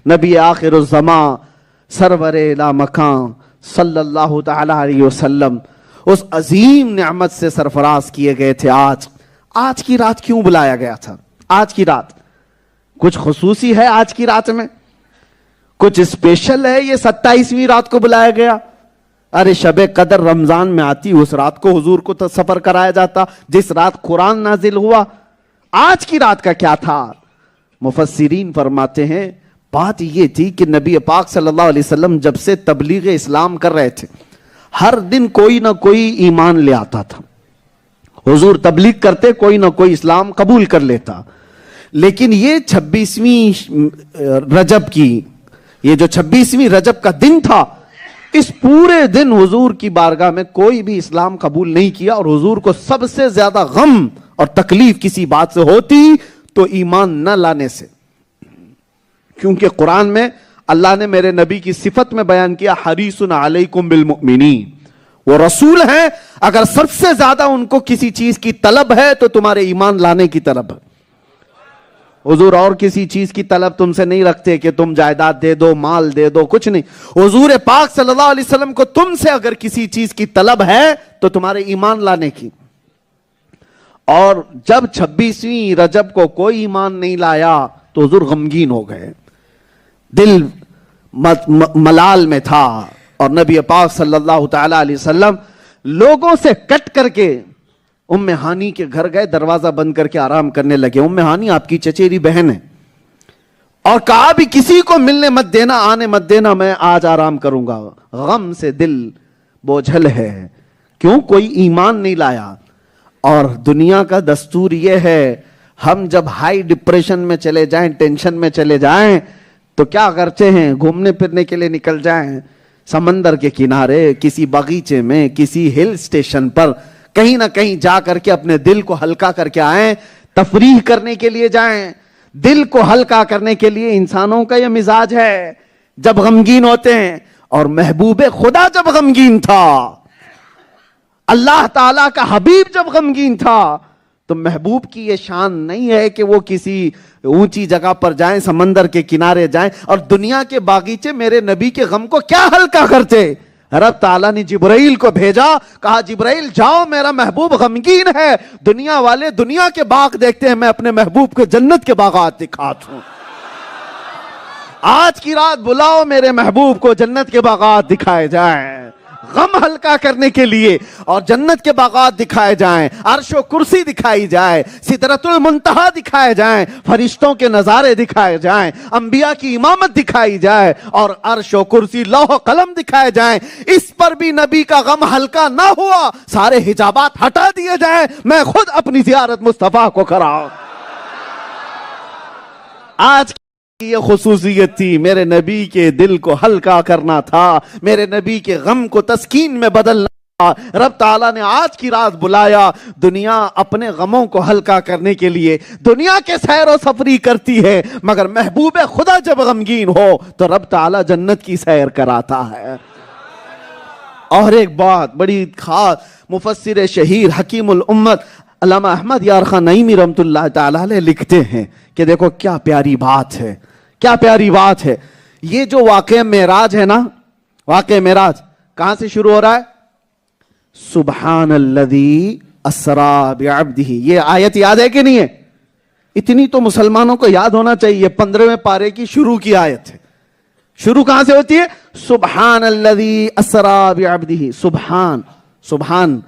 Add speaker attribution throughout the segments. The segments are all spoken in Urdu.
Speaker 1: نبی آخر الزمان سرور لا مکان صلی اللہ تعالی علیہ وسلم اس عظیم نعمت سے سرفراز کیے گئے تھے. آج کی رات کیوں بلایا گیا تھا؟ آج کی رات کچھ خصوصی ہے؟ آج کی رات میں کچھ اسپیشل ہے؟ یہ 27ویں رات کو بلایا گیا. ارے شب قدر رمضان میں آتی، اس رات کو حضور کو تو سفر کرایا جاتا جس رات قرآن نازل ہوا. آج کی رات کا کیا تھا؟ مفسرین فرماتے ہیں بات یہ تھی کہ نبی پاک صلی اللہ علیہ وسلم جب سے تبلیغ اسلام کر رہے تھے، ہر دن کوئی نہ کوئی ایمان لے آتا تھا. حضور تبلیغ کرتے، کوئی نہ کوئی اسلام قبول کر لیتا. لیکن یہ 26ویں رجب کی، یہ جو 26ویں رجب کا دن تھا، اس پورے دن حضور کی بارگاہ میں کوئی بھی اسلام قبول نہیں کیا. اور حضور کو سب سے زیادہ غم اور تکلیف کسی بات سے ہوتی تو ایمان نہ لانے سے. کیونکہ قرآن میں اللہ نے میرے نبی کی صفت میں بیان کیا حریص علیکم بالمؤمنین، وہ رسول ہیں، اگر سب سے زیادہ ان کو کسی چیز کی طلب ہے تو تمہارے ایمان لانے کی طلب ہے. حضور اور کسی چیز کی طلب تم سے نہیں رکھتے کہ تم جائیداد دے دو، مال دے دو، کچھ نہیں. حضور پاک صلی اللہ علیہ وسلم کو تم سے اگر کسی چیز کی طلب ہے تو تمہارے ایمان لانے کی. اور جب 26ویں رجب کو کوئی ایمان نہیں لایا تو حضور غمگین ہو گئے، دل ملال میں تھا. اور نبی پاک صلی اللہ تعالی علیہ وسلم لوگوں سے کٹ کر کے ام ہانی کے گھر گئے، دروازہ بند کر کے آرام کرنے لگے. ام ہانی آپ کی چچیری بہن ہے، اور کہا بھی کسی کو ملنے مت دینا، آنے مت دینا، میں آج آرام کروں گا. غم سے دل بوجھل ہے. کیوں؟ کوئی ایمان نہیں لایا. اور دنیا کا دستور یہ ہے، ہم جب ہائی ڈپریشن میں چلے جائیں، ٹینشن میں چلے جائیں تو کیا کرتے ہیں؟ گھومنے پھرنے کے لیے نکل جائیں سمندر کے کنارے، کسی باغیچے میں، کسی ہل اسٹیشن پر، کہیں نہ کہیں جا کر کے اپنے دل کو ہلکا کر کے آئیں. تفریح کرنے کے لیے جائیں. دل کو ہلکا کرنے کے لیے انسانوں کا یہ مزاج ہے جب غمگین ہوتے ہیں. اور محبوب خدا جب غمگین تھا، اللہ تعالیٰ کا حبیب جب غمگین تھا، تو محبوب کی یہ شان نہیں ہے کہ وہ کسی اونچی جگہ پر جائیں، سمندر کے کنارے جائیں. اور دنیا کے باغیچے میرے نبی کے غم کو کیا ہلکا کرتے؟ رب تعالیٰ نے جبرائیل کو بھیجا، کہا جبرائیل جاؤ، میرا محبوب غمگین ہے. دنیا والے دنیا کے باغ دیکھتے ہیں، میں اپنے محبوب کو جنت کے باغات دکھاتا ہوں. آج کی رات بلاؤ میرے محبوب کو، جنت کے باغات دکھائے جائیں غم ہلکا کرنے کے لیے، اور جنت کے باغات دکھائے جائیں، عرش و کرسی دکھائی جائے، سدرۃ المنتہا دکھائے جائیں، فرشتوں کے نظارے دکھائے جائیں، انبیاء کی امامت دکھائی جائے، اور عرش و کرسی لوح و قلم دکھائے جائیں. اس پر بھی نبی کا غم ہلکا نہ ہوا، سارے حجابات ہٹا دیے جائیں، میں خود اپنی زیارت مصطفیٰ کو کراؤں. آج یہ خصوصیت تھی، میرے نبی کے دل کو ہلکا کرنا تھا، میرے نبی کے غم کو تسکین میں بدلنا تھا. رب تعالیٰ نے آج کی رات بلایا. دنیا اپنے غموں کو ہلکا کرنے کے لیے دنیا کے سیر و سفری کرتی ہے، مگر محبوب خدا جب غمگین ہو تو رب تعالیٰ جنت کی سیر کراتا ہے. اور ایک بات بڑی خاص، مفسر شہیر حکیم الامت علامہ احمد یار خان نعیمی رحمۃ اللہ تعالی علیہ لکھتے ہیں کہ دیکھو کیا پیاری بات ہے، کیا پیاری بات ہے. یہ جو واقعہ معراج ہے نا، واقعہ معراج کہاں سے شروع ہو رہا ہے؟ سبحان الذی اسری بعبدہ. یہ آیت یاد ہے کہ نہیں ہے؟ اتنی تو مسلمانوں کو یاد ہونا چاہیے. 15ویں پارے کی شروع کی آیت ہے. شروع کہاں سے ہوتی ہے؟ سبحان الذی اسری بعبدہ. سبحان، سبحان،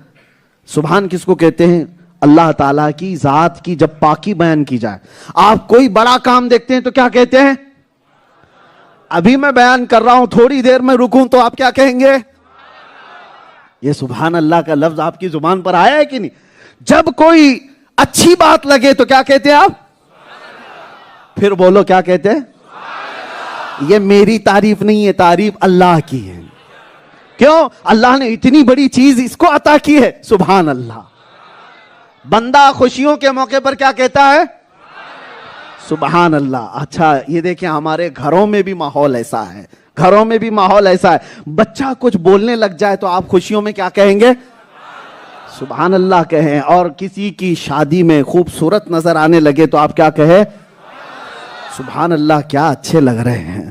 Speaker 1: سبحان کس کو کہتے ہیں؟ اللہ تعالیٰ کی ذات کی جب پاکی بیان کی جائے. آپ کوئی بڑا کام دیکھتے ہیں تو کیا کہتے ہیں؟ ابھی میں بیان کر رہا ہوں، تھوڑی دیر میں رکوں تو آپ کیا کہیں گے؟ یہ سبحان اللہ کا لفظ آپ کی زبان پر آیا ہے کہ نہیں؟ جب کوئی اچھی بات لگے تو کیا کہتے ہیں آپ؟ پھر بولو کیا کہتے ہیں؟ یہ میری تعریف نہیں ہے، تعریف اللہ کی ہے. کیوں؟ اللہ نے اتنی بڑی چیز اس کو عطا کی ہے. سبحان اللہ. بندہ خوشیوں کے موقع پر کیا کہتا ہے؟ سبحان اللہ. اچھا یہ دیکھیں ہمارے گھروں میں بھی ماحول ایسا ہے، گھروں میں بھی ماحول ایسا ہے. بچہ کچھ بولنے لگ جائے تو آپ خوشیوں میں کیا کہیں گے؟ سبحان اللہ کہیں. اور کسی کی شادی میں خوبصورت نظر آنے لگے تو آپ کیا کہیں؟ سبحان اللہ، کیا اچھے لگ رہے ہیں.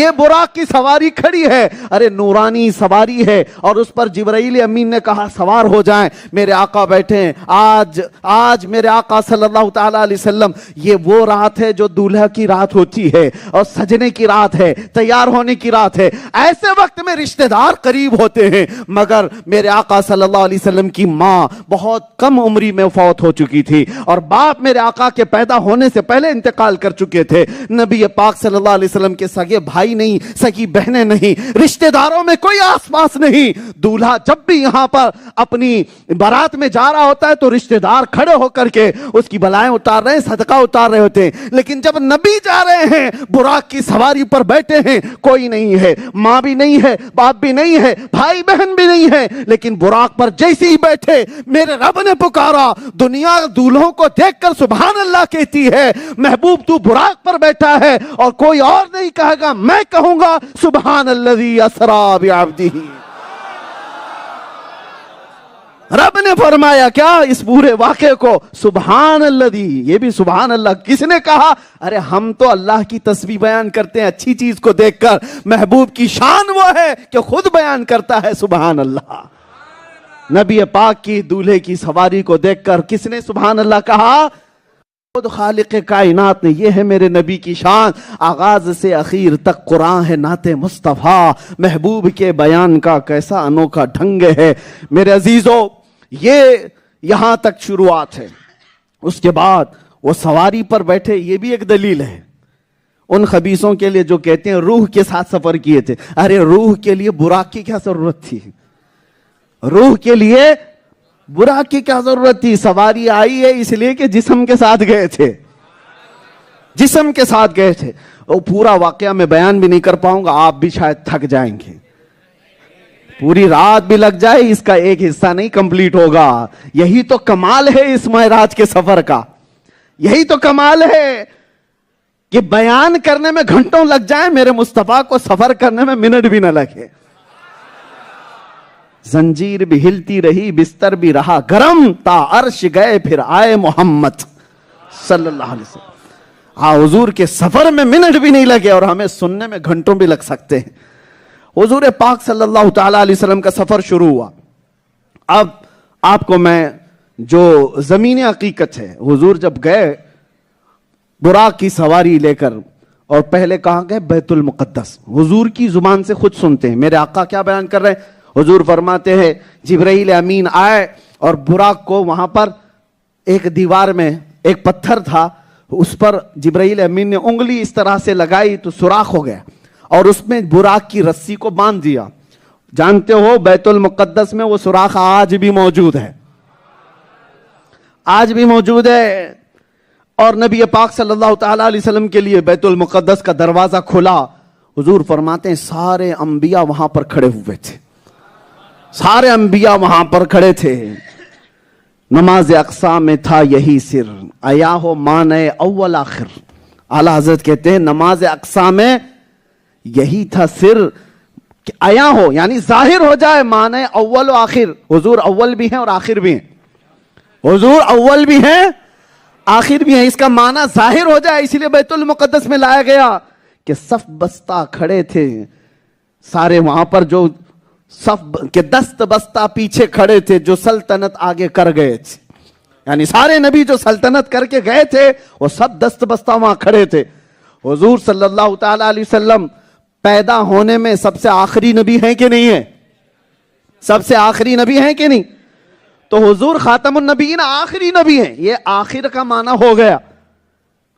Speaker 1: یہ براق کی سواری کھڑی ہے، ارے نورانی سواری ہے، اور اس پر جبرائیل امین نے کہا سوار ہو جائیں، میرے آقا بیٹھے ہیں۔ آج میرے آقا صلی اللہ تعالیٰ علیہ وسلم، یہ وہ رات ہے جو دولہا کی رات ہوتی ہے اور سجنے کی رات ہے، تیار ہونے کی رات ہے۔ ایسے وقت میں رشتہ دار قریب ہوتے ہیں، مگر میرے آقا صلی اللہ علیہ وسلم کی ماں بہت کم عمری میں فوت ہو چکی تھی، اور باپ میرے آقا کے پیدا ہونے سے پہلے انتقال کر چکے تھے۔ نبی پاک صلی اللہ علیہ وسلم کے سگے بھائی نہیں، سگی بہنیں نہیں، رشتہ داروں میں کوئی آس پاس نہیں۔ دولہا جب بھی یہاں پر اپنی بارات میں جا رہا ہوتا ہے تو رشتہ دار کھڑے ہو کر کے اس کی بلائیں اتار رہے ہیں، صدقہ اتار رہے ہوتے ہیں، لیکن جب نبی جا رہے ہیں براق کی سواری پر بیٹھے ہیں، کوئی نہیں ہے، ماں بھی نہیں ہے، باپ بھی نہیں ہے، بھائی بہن بھی نہیں ہے، لیکن براق پر جیسے ہی بیٹھے میرے رب نے پکارا۔ دنیا دولہوں کو دیکھ کر سبحان اللہ کہتی ہے، محبوب تو براق پر بیٹھا ہے، اور کوئی اور نہیں کہے گا، میں کہوں گا سبحان الذی اسریٰ بعبدہ۔ رب نے فرمایا کیا اس پورے واقعے کو؟ سبحان الذی، یہ بھی سبحان اللہ کس نے کہا؟ ارے ہم تو اللہ کی تسبیح بیان کرتے ہیں اچھی چیز کو دیکھ کر، محبوب کی شان وہ ہے کہ خود بیان کرتا ہے سبحان اللہ۔ نبی پاک کی دولہے کی سواری کو دیکھ کر کس نے سبحان اللہ کہا؟ خود خالق کائنات نے۔ یہ ہے میرے نبی کی شان، آغاز سے اخیر تک قرآن ہے نعت مصطفیٰ، محبوب کے بیان کا کیسا انوکھا ڈھنگ ہے۔ میرے عزیزو، یہ یہاں تک شروعات ہے، اس کے بعد وہ سواری پر بیٹھے، یہ بھی ایک دلیل ہے ان خبیثوں کے لیے جو کہتے ہیں روح کے ساتھ سفر کیے تھے۔ ارے روح کے لیے براق کی کیا ضرورت تھی؟ روح کے لیے براق کی کیا ضرورت تھی؟ سواری آئی ہے اس لیے کہ جسم کے ساتھ گئے تھے، جسم کے ساتھ گئے تھے۔ وہ پورا واقعہ میں بیان بھی نہیں کر پاؤں گا، آپ بھی شاید تھک جائیں گے، پوری رات بھی لگ جائے اس کا ایک حصہ نہیں کمپلیٹ ہوگا۔ یہی تو کمال ہے اس معراج کے سفر کا، یہی تو کمال ہے کہ بیان کرنے میں گھنٹوں لگ جائیں، میرے مصطفیٰ کو سفر کرنے میں منٹ بھی نہ لگے۔ زنجیر بھی ہلتی رہی، بستر بھی رہا گرم، تا عرش گئے پھر آئے محمد صلی اللہ علیہ وسلم۔ حضور کے سفر میں منٹ بھی نہیں لگے، اور ہمیں سننے میں گھنٹوں بھی لگ سکتے ہیں۔ حضور پاک صلی اللہ تعالیٰ علیہ وسلم کا سفر شروع ہوا۔ اب آپ کو میں جو زمینی حقیقت ہے، حضور جب گئے براق کی سواری لے کر، اور پہلے کہاں گئے؟ بیت المقدس۔ حضور کی زبان سے خود سنتے ہیں میرے آقا کیا بیان کر رہے ہیں۔ حضور فرماتے ہیں جبرائیل امین آئے اور براق کو وہاں پر ایک دیوار میں ایک پتھر تھا، اس پر جبرائیل امین نے انگلی اس طرح سے لگائی تو سوراخ ہو گیا، اور اس میں براق کی رسی کو باندھ دیا۔ جانتے ہو بیت المقدس میں وہ سوراخ آج بھی موجود ہے، آج بھی موجود ہے۔ اور نبی پاک صلی اللہ تعالیٰ علیہ وسلم کے لیے بیت المقدس کا دروازہ کھلا۔ حضور فرماتے ہیں سارے انبیاء وہاں پر کھڑے ہوئے تھے، سارے انبیاء وہاں پر کھڑے تھے۔ نماز اقصا میں تھا یہی سر، آیا ہو معنی اول آخر۔ اعلیٰ حضرت کہتے ہیں نماز اقصا میں یہی تھا سر کہ آیا ہو، یعنی ظاہر ہو جائے معنی اول و آخر۔ حضور اول بھی ہیں اور آخر بھی ہیں، حضور اول بھی ہیں آخر بھی ہیں، اس کا معنی ظاہر ہو جائے، اسی لیے بیت المقدس میں لایا گیا کہ صف بستہ کھڑے تھے سارے وہاں پر، جو صف کے دست بستہ پیچھے کھڑے تھے، جو سلطنت آگے کر گئے تھے، یعنی سارے نبی جو سلطنت کر کے گئے تھے وہ سب دست بستہ وہاں کھڑے تھے۔ حضور صلی اللہ تعالیٰ علیہ وسلم پیدا ہونے میں سب سے آخری نبی ہیں کہ نہیں ہے؟ سب سے آخری نبی ہیں کہ نہیں؟ تو حضور خاتم النبیین آخری نبی ہیں، یہ آخر کا معنی ہو گیا۔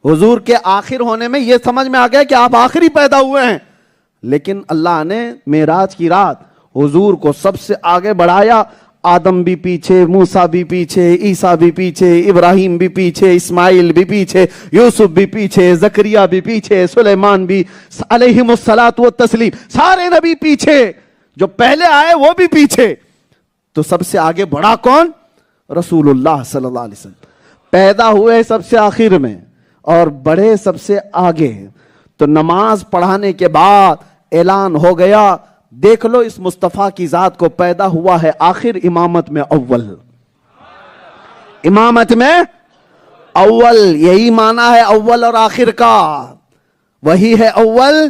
Speaker 1: حضور کے آخر ہونے میں یہ سمجھ میں آ گیا کہ آپ آخری پیدا ہوئے ہیں، لیکن اللہ نے معراج کی رات حضور کو سب سے آگے بڑھایا۔ آدم بھی پیچھے، موسیٰ بھی پیچھے، عیسیٰ بھی پیچھے، ابراہیم بھی پیچھے، اسماعیل بھی پیچھے، یوسف بھی پیچھے، زکریا بھی پیچھے، سلیمان بھی علیہم الصلاۃ والتسلیم، سارے نبی پیچھے، جو پہلے آئے وہ بھی پیچھے۔ تو سب سے آگے بڑھا کون؟ رسول اللہ صلی اللہ علیہ وسلم۔ پیدا ہوئے سب سے آخر میں اور بڑھے سب سے آگے۔ تو نماز پڑھانے کے بعد اعلان ہو گیا، دیکھ لو اس مصطفیٰ کی ذات کو، پیدا ہوا ہے آخر، امامت میں اول، امامت میں اول، یہی معنی ہے اول اور آخر کا، وہی ہے اول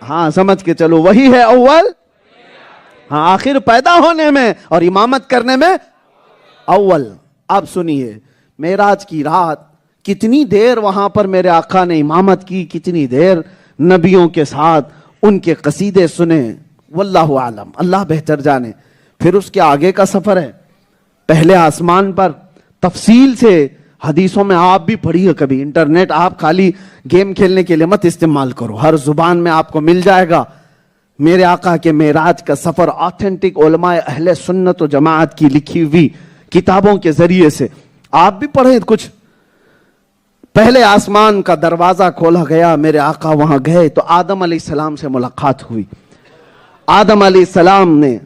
Speaker 1: ہاں سمجھ کے چلو، وہی ہے اول، ہاں آخر پیدا ہونے میں اور امامت کرنے میں اول۔ اب سنیے، معراج کی رات کتنی دیر وہاں پر میرے آقا نے امامت کی، کتنی دیر نبیوں کے ساتھ ان کے قصیدے سنے، واللہ عالم، اللہ بہتر جانے۔ پھر اس کے آگے کا سفر ہے، پہلے آسمان پر تفصیل سے حدیثوں میں آپ بھی پڑھیے کبھی، انٹرنیٹ آپ خالی گیم کھیلنے کے لیے مت استعمال کرو، ہر زبان میں آپ کو مل جائے گا میرے آقا کے معراج کا سفر، آتھینٹک علماء اہل سنت و جماعت کی لکھی ہوئی کتابوں کے ذریعے سے آپ بھی پڑھیں کچھ۔ پہلے آسمان کا دروازہ کھولا گیا، میرے آقا وہاں گئے تو آدم علیہ السلام سے ملاقات ہوئی۔ آدم علیہ السلام نے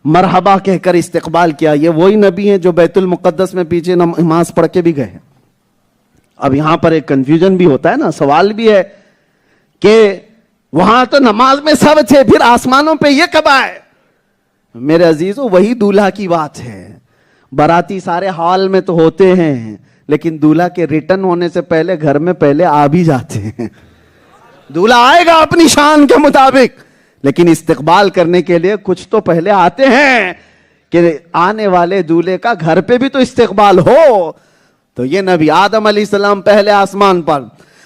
Speaker 1: مرحبا کہہ کر استقبال کیا۔ یہ وہی نبی ہیں جو بیت المقدس میں پیچھے نماز پڑھ کے بھی گئے ہیں۔ اب یہاں پر ایک کنفیوژن بھی ہوتا ہے نا، سوال بھی ہے کہ وہاں تو نماز میں سب تھے، پھر آسمانوں پہ یہ کب آئے؟ میرے عزیزو وہی دولہا کی بات ہے، باراتی سارے ہال میں تو ہوتے ہیں لیکن دولہا کے ریٹرن ہونے سے پہلے گھر میں پہلے آ بھی جاتے ہیں۔ دولہا آئے گا اپنی شان کے مطابق، لیکن استقبال کرنے کے لیے کچھ تو پہلے آتے ہیں کہ آنے والے دولہے کا گھر پہ بھی تو استقبال ہو۔ تو یہ نبی آدم علیہ السلام پہلے آسمان پر،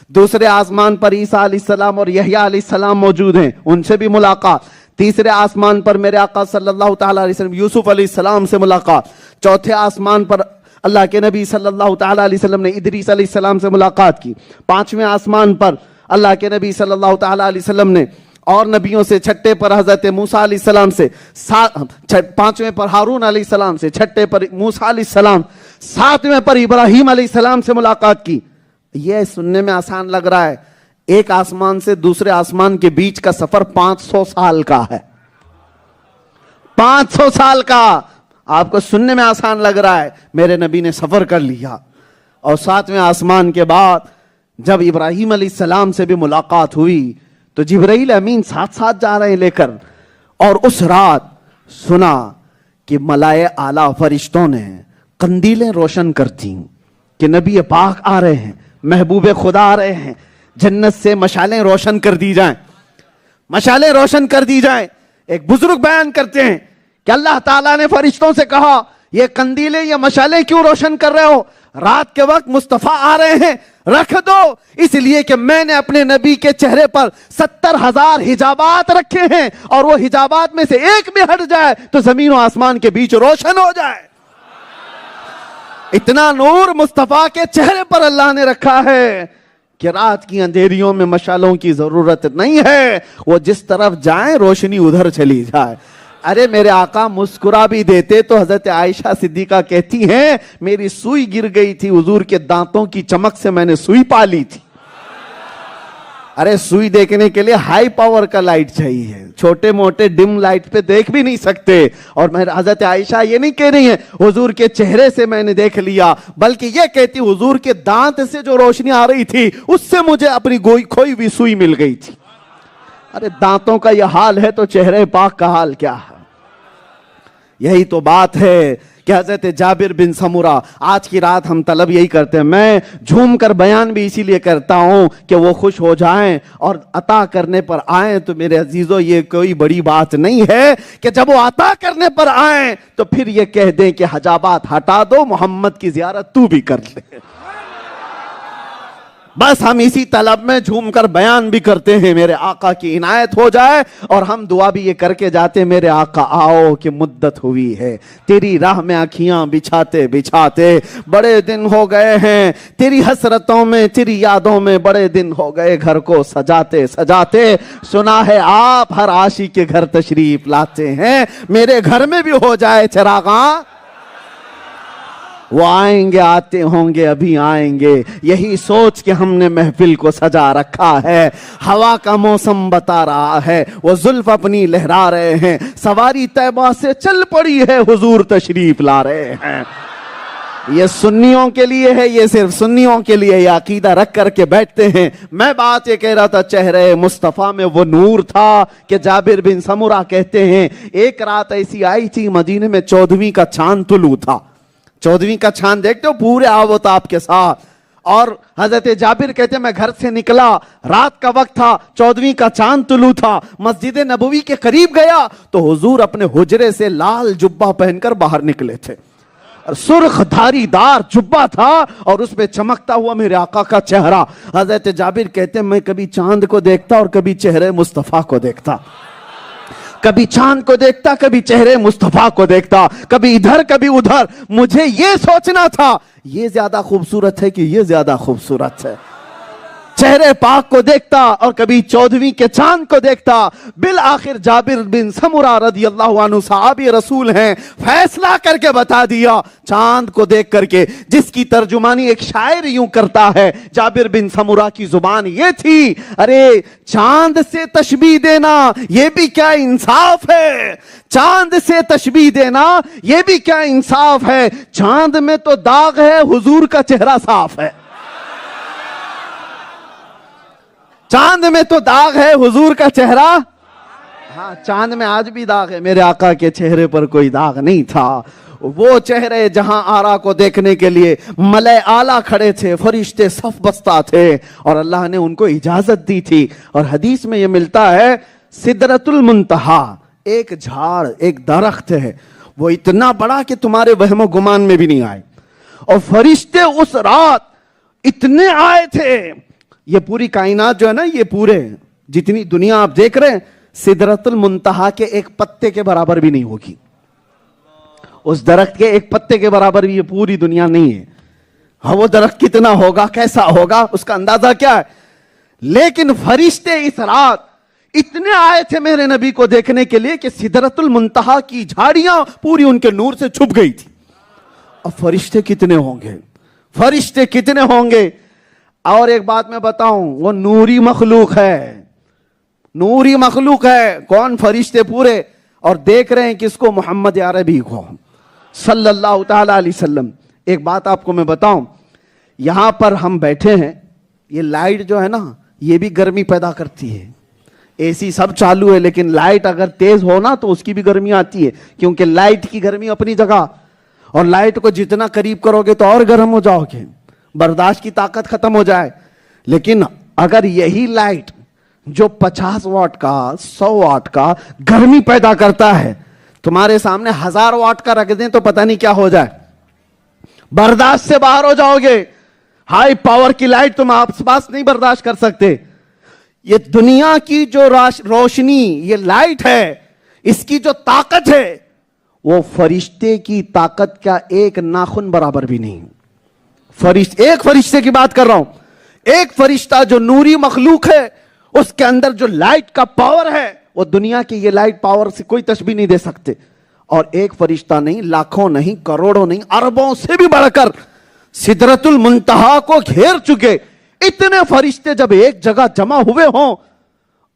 Speaker 1: دوسرے آسمان پر عیسیٰ علیہ السلام اور یحییٰ علیہ السلام موجود ہیں، ان سے بھی ملاقات۔ تیسرے آسمان پر میرے آقا صلی اللہ تعالیٰ علیہ وسلم یوسف علیہ السلام سے ملاقات۔ چوتھے آسمان پر اللہ کے نبی صلی اللہ تعالیٰ علیہ وسلم نے ادریس علیہ السلام سے ملاقات کی۔ پانچویں آسمان پر اللہ کے نبی صلی اللہ تعالیٰ علیہ وسلم نے اور نبیوں سے، چھٹے پر حضرت موسیٰ علیہ السلام سے، پانچویں پر ہارون علیہ السلام سے، چھٹے پر موسیٰ علیہ السلام، ساتویں پر ابراہیم علیہ السلام سے ملاقات کی۔ یہ سننے میں آسان لگ رہا ہے، ایک آسمان سے دوسرے آسمان کے بیچ کا سفر 500 سال کا ہے، 500 سال کا۔ آپ کو سننے میں آسان لگ رہا ہے، میرے نبی نے سفر کر لیا۔ اور ساتویں آسمان کے بعد جب ابراہیم علیہ السلام سے بھی ملاقات ہوئی تو جبرائیل امین ساتھ ساتھ جا رہے ہیں لے کر، اور اس رات سنا کہ ملائے اعلیٰ فرشتوں نے قندیلیں روشن کرتی کہ نبی پاک آ رہے ہیں، محبوب خدا آ رہے ہیں، جنت سے مشالیں روشن کر دی جائیں، مشالیں روشن کر دی جائیں۔ ایک بزرگ بیان کرتے ہیں کہ اللہ تعالیٰ نے فرشتوں سے کہا یہ قندیلیں، یہ مشالیں کیوں روشن کر رہے ہو؟ رات کے وقت مصطفیٰ آ رہے ہیں، رکھ دو، اس لیے کہ میں نے اپنے نبی کے چہرے پر 70,000 حجابات رکھے ہیں، اور وہ حجابات میں سے ایک بھی ہٹ جائے تو زمین و آسمان کے بیچ روشن ہو جائے۔ اتنا نور مصطفیٰ کے چہرے پر اللہ نے رکھا ہے کہ رات کی اندھیریوں میں مشالوں کی ضرورت نہیں ہے، وہ جس طرف جائیں روشنی ادھر چلی جائے۔ ارے میرے آقا مسکرا بھی دیتے تو حضرت عائشہ صدیقہ کہتی ہیں میری سوئی گر گئی تھی، حضور کے دانتوں کی چمک سے میں نے سوئی پا لی تھی۔ ارے سوئی دیکھنے کے لیے ہائی پاور کا لائٹ چاہیے، چھوٹے موٹے ڈم لائٹ پہ دیکھ بھی نہیں سکتے۔ اور میں حضرت عائشہ یہ نہیں کہہ رہی ہیں حضور کے چہرے سے میں نے دیکھ لیا، بلکہ یہ کہتی حضور کے دانت سے جو روشنی آ رہی تھی اس سے مجھے اپنی کھوئی ہوئی سوئی مل گئی تھی۔ ارے دانتوں کا یہ حال ہے تو چہرے پاک کا حال کیا ہے؟ یہی تو بات ہے کہ حضرت جابر بن سمرہ، آج کی رات ہم طلب یہی کرتے ہیں، میں جھوم کر بیان بھی اسی لیے کرتا ہوں کہ وہ خوش ہو جائیں اور عطا کرنے پر آئیں۔ تو میرے عزیزو یہ کوئی بڑی بات نہیں ہے کہ جب وہ عطا کرنے پر آئیں تو پھر یہ کہہ دیں کہ حجابات ہٹا دو، محمد کی زیارت تو بھی کر لے۔ بس ہم اسی طلب میں جھوم کر بیان بھی کرتے ہیں، میرے آقا کی عنایت ہو جائے، اور ہم دعا بھی یہ کر کے جاتے میرے آقا آؤ کہ مدت ہوئی ہے تیری راہ میں آنکھیاں بچھاتے بچھاتے، بڑے دن ہو گئے ہیں تیری حسرتوں میں، تیری یادوں میں، بڑے دن ہو گئے گھر کو سجاتے سجاتے، سنا ہے آپ ہر عاشق کے گھر تشریف لاتے ہیں، میرے گھر میں بھی ہو جائے چراغاں۔ وہ آئیں گے، آتے ہوں گے، ابھی آئیں گے، یہی سوچ کے ہم نے محفل کو سجا رکھا ہے۔ ہوا کا موسم بتا رہا ہے، وہ زلف اپنی لہرا رہے ہیں، سواری طیبہ سے چل پڑی ہے، حضور تشریف لا رہے ہیں۔ یہ سنیوں کے لیے ہے، یہ صرف سنیوں کے لیے یہ عقیدہ رکھ کر کے بیٹھتے ہیں۔ میں بات یہ کہہ رہا تھا، چہرے مصطفیٰ میں وہ نور تھا کہ جابر بن سمرہ کہتے ہیں ایک رات ایسی آئی تھی مدینے میں 14ویں کا چاند طلوع تھا۔ 14ویں کا چاند دیکھتے ہو، پورے آب و تاب کے ساتھ، اور حضرت جابر کہتے ہیں میں گھر سے نکلا، رات کا وقت تھا، 14ویں کا چاند طلوع تھا، مسجد نبوی کے قریب گیا تو حضور اپنے حجرے سے لال جبہ پہن کر باہر نکلے تھے، سرخ دھاری دار جبہ تھا اور اس پہ چمکتا ہوا میرے آقا کا چہرہ۔ حضرت جابر کہتے ہیں میں کبھی چاند کو دیکھتا اور کبھی چہرے مصطفیٰ کو دیکھتا، کبھی چاند کو دیکھتا کبھی چہرے مصطفیٰ کو دیکھتا، کبھی ادھر کبھی ادھر۔ مجھے یہ سوچنا تھا یہ زیادہ خوبصورت ہے کہ یہ زیادہ خوبصورت ہے، چہرے پاک کو دیکھتا اور کبھی 14ویں کے چاند کو دیکھتا۔ بالآخر جابر بن سمرہ رضی اللہ عنہ صحابی رسول ہیں، فیصلہ کر کے بتا دیا چاند کو دیکھ کر کے، جس کی ترجمانی ایک شاعر یوں کرتا ہے، جابر بن سمرہ کی زبان یہ تھی، ارے چاند سے تشبیہ دینا یہ بھی کیا انصاف ہے، چاند سے تشبیہ دینا یہ بھی کیا انصاف ہے، چاند میں تو داغ ہے حضور کا چہرہ صاف ہے، چاند میں تو داغ ہے حضور کا چہرہ، ہاں چاند میں آج بھی داغ ہے، میرے آقا کے چہرے پر کوئی داغ نہیں تھا۔ وہ چہرے جہاں آرا کو دیکھنے کے لیے ملائے اعلیٰ کھڑے تھے، فرشتے صف بستہ تھے اور اللہ نے ان کو اجازت دی تھی۔ اور حدیث میں یہ ملتا ہے سدرۃ المنتہا ایک جھاڑ ایک درخت ہے، وہ اتنا بڑا کہ تمہارے وہم و گمان میں بھی نہیں آئے، اور فرشتے اس رات اتنے آئے تھے۔ یہ پوری کائنات جو ہے نا، یہ پورے جتنی دنیا آپ دیکھ رہے ہیں سدرۃ المنتہا کے ایک پتے کے برابر بھی نہیں ہوگی، اس درخت کے ایک پتے کے برابر بھی یہ پوری دنیا نہیں ہے۔ ہاں وہ درخت کتنا ہوگا کیسا ہوگا اس کا اندازہ کیا ہے، لیکن فرشتے اس رات اتنے آئے تھے میرے نبی کو دیکھنے کے لیے کہ سدرۃ المنتہا کی جھاڑیاں پوری ان کے نور سے چھپ گئی تھی۔ اب فرشتے کتنے ہوں گے، فرشتے کتنے ہوں گے۔ اور ایک بات میں بتاؤں، وہ نوری مخلوق ہے، نوری مخلوق ہے، کون فرشتے پورے، اور دیکھ رہے ہیں کس کو، محمد عربی کو صلی اللہ تعالی علیہ وسلم۔ ایک بات آپ کو میں بتاؤں، یہاں پر ہم بیٹھے ہیں، یہ لائٹ جو ہے نا یہ بھی گرمی پیدا کرتی ہے، اے سی سب چالو ہے لیکن لائٹ اگر تیز ہو نا تو اس کی بھی گرمی آتی ہے، کیونکہ لائٹ کی گرمی اپنی جگہ، اور لائٹ کو جتنا قریب کرو گے تو اور گرم ہو جاؤ گے، برداشت کی طاقت ختم ہو جائے۔ لیکن اگر یہی لائٹ جو 50 واٹ کا 100 واٹ کا گرمی پیدا کرتا ہے تمہارے سامنے 1000 واٹ کا رکھ دیں تو پتہ نہیں کیا ہو جائے، برداشت سے باہر ہو جاؤ گے۔ ہائی پاور کی لائٹ تم آپ پاس نہیں برداشت کر سکتے۔ یہ دنیا کی جو روشنی، یہ لائٹ ہے، اس کی جو طاقت ہے وہ فرشتے کی طاقت کا ایک ناخن برابر بھی نہیں۔ ایک فرشتے کی بات کر رہا ہوں، ایک فرشتہ جو نوری مخلوق ہے، اس کے اندر جو لائٹ کا پاور ہے وہ دنیا کی یہ لائٹ پاور سے کوئی تشبیہ نہیں دے سکتے۔ اور ایک فرشتہ نہیں، لاکھوں نہیں، کروڑوں نہیں، اربوں سے بھی بڑھ کر سدرۃ المنتہا کو گھیر چکے اتنے فرشتے جب ایک جگہ جمع ہوئے ہوں،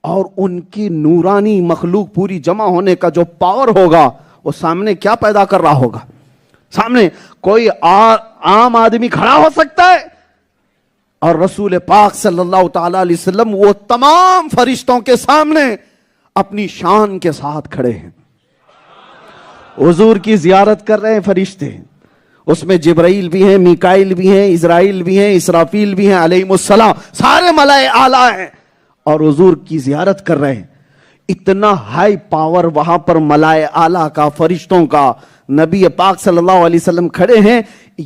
Speaker 1: اور ان کی نورانی مخلوق پوری جمع ہونے کا جو پاور ہوگا وہ سامنے کیا پیدا کر رہا ہوگا۔ سامنے کوئی عام آدمی کھڑا ہو سکتا ہے، اور رسول پاک صلی اللہ تعالی علیہ وسلم وہ تمام فرشتوں کے سامنے اپنی شان کے ساتھ کھڑے ہیں، حضور کی زیارت کر رہے ہیں فرشتے، اس میں جبرائیل بھی ہیں، میکائیل بھی ہیں، اسرائیل بھی ہیں، اسرافیل بھی ہیں علیہم السلام، سارے ملائے اعلیٰ ہیں اور حضور کی زیارت کر رہے ہیں۔ اتنا ہائی پاور وہاں پر ملائے اعلیٰ کا، فرشتوں کا، نبی پاک صلی اللہ علیہ وسلم کھڑے ہیں۔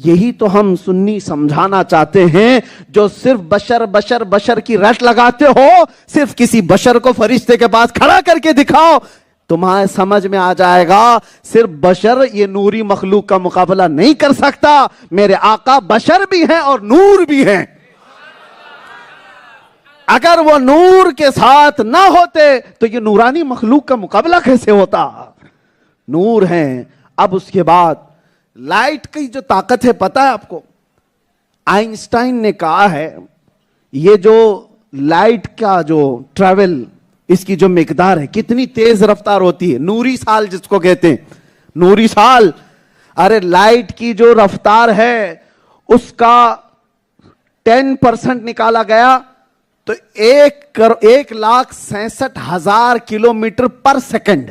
Speaker 1: یہی تو ہم سنی سمجھانا چاہتے ہیں، جو صرف بشر کی رٹ لگاتے ہو، صرف کسی بشر کو فرشتے کے پاس کھڑا کر کے دکھاؤ، تمہارے سمجھ میں آ جائے گا صرف بشر یہ نوری مخلوق کا مقابلہ نہیں کر سکتا، میرے آقا بشر بھی ہیں اور نور بھی ہیں۔ اگر وہ نور کے ساتھ نہ ہوتے تو یہ نورانی مخلوق کا مقابلہ کیسے ہوتا؟ نور ہیں۔ اب اس کے بعد لائٹ کی جو طاقت ہے پتہ ہے آپ کو، آئنسٹائن نے کہا ہے یہ جو لائٹ کا جو ٹریول، اس کی جو مقدار ہے کتنی تیز رفتار ہوتی ہے، نوری سال جس کو کہتے ہیں، نوری سال۔ ارے لائٹ کی جو رفتار ہے اس کا 10% نکالا گیا تو 1,67,000 kilometre per second,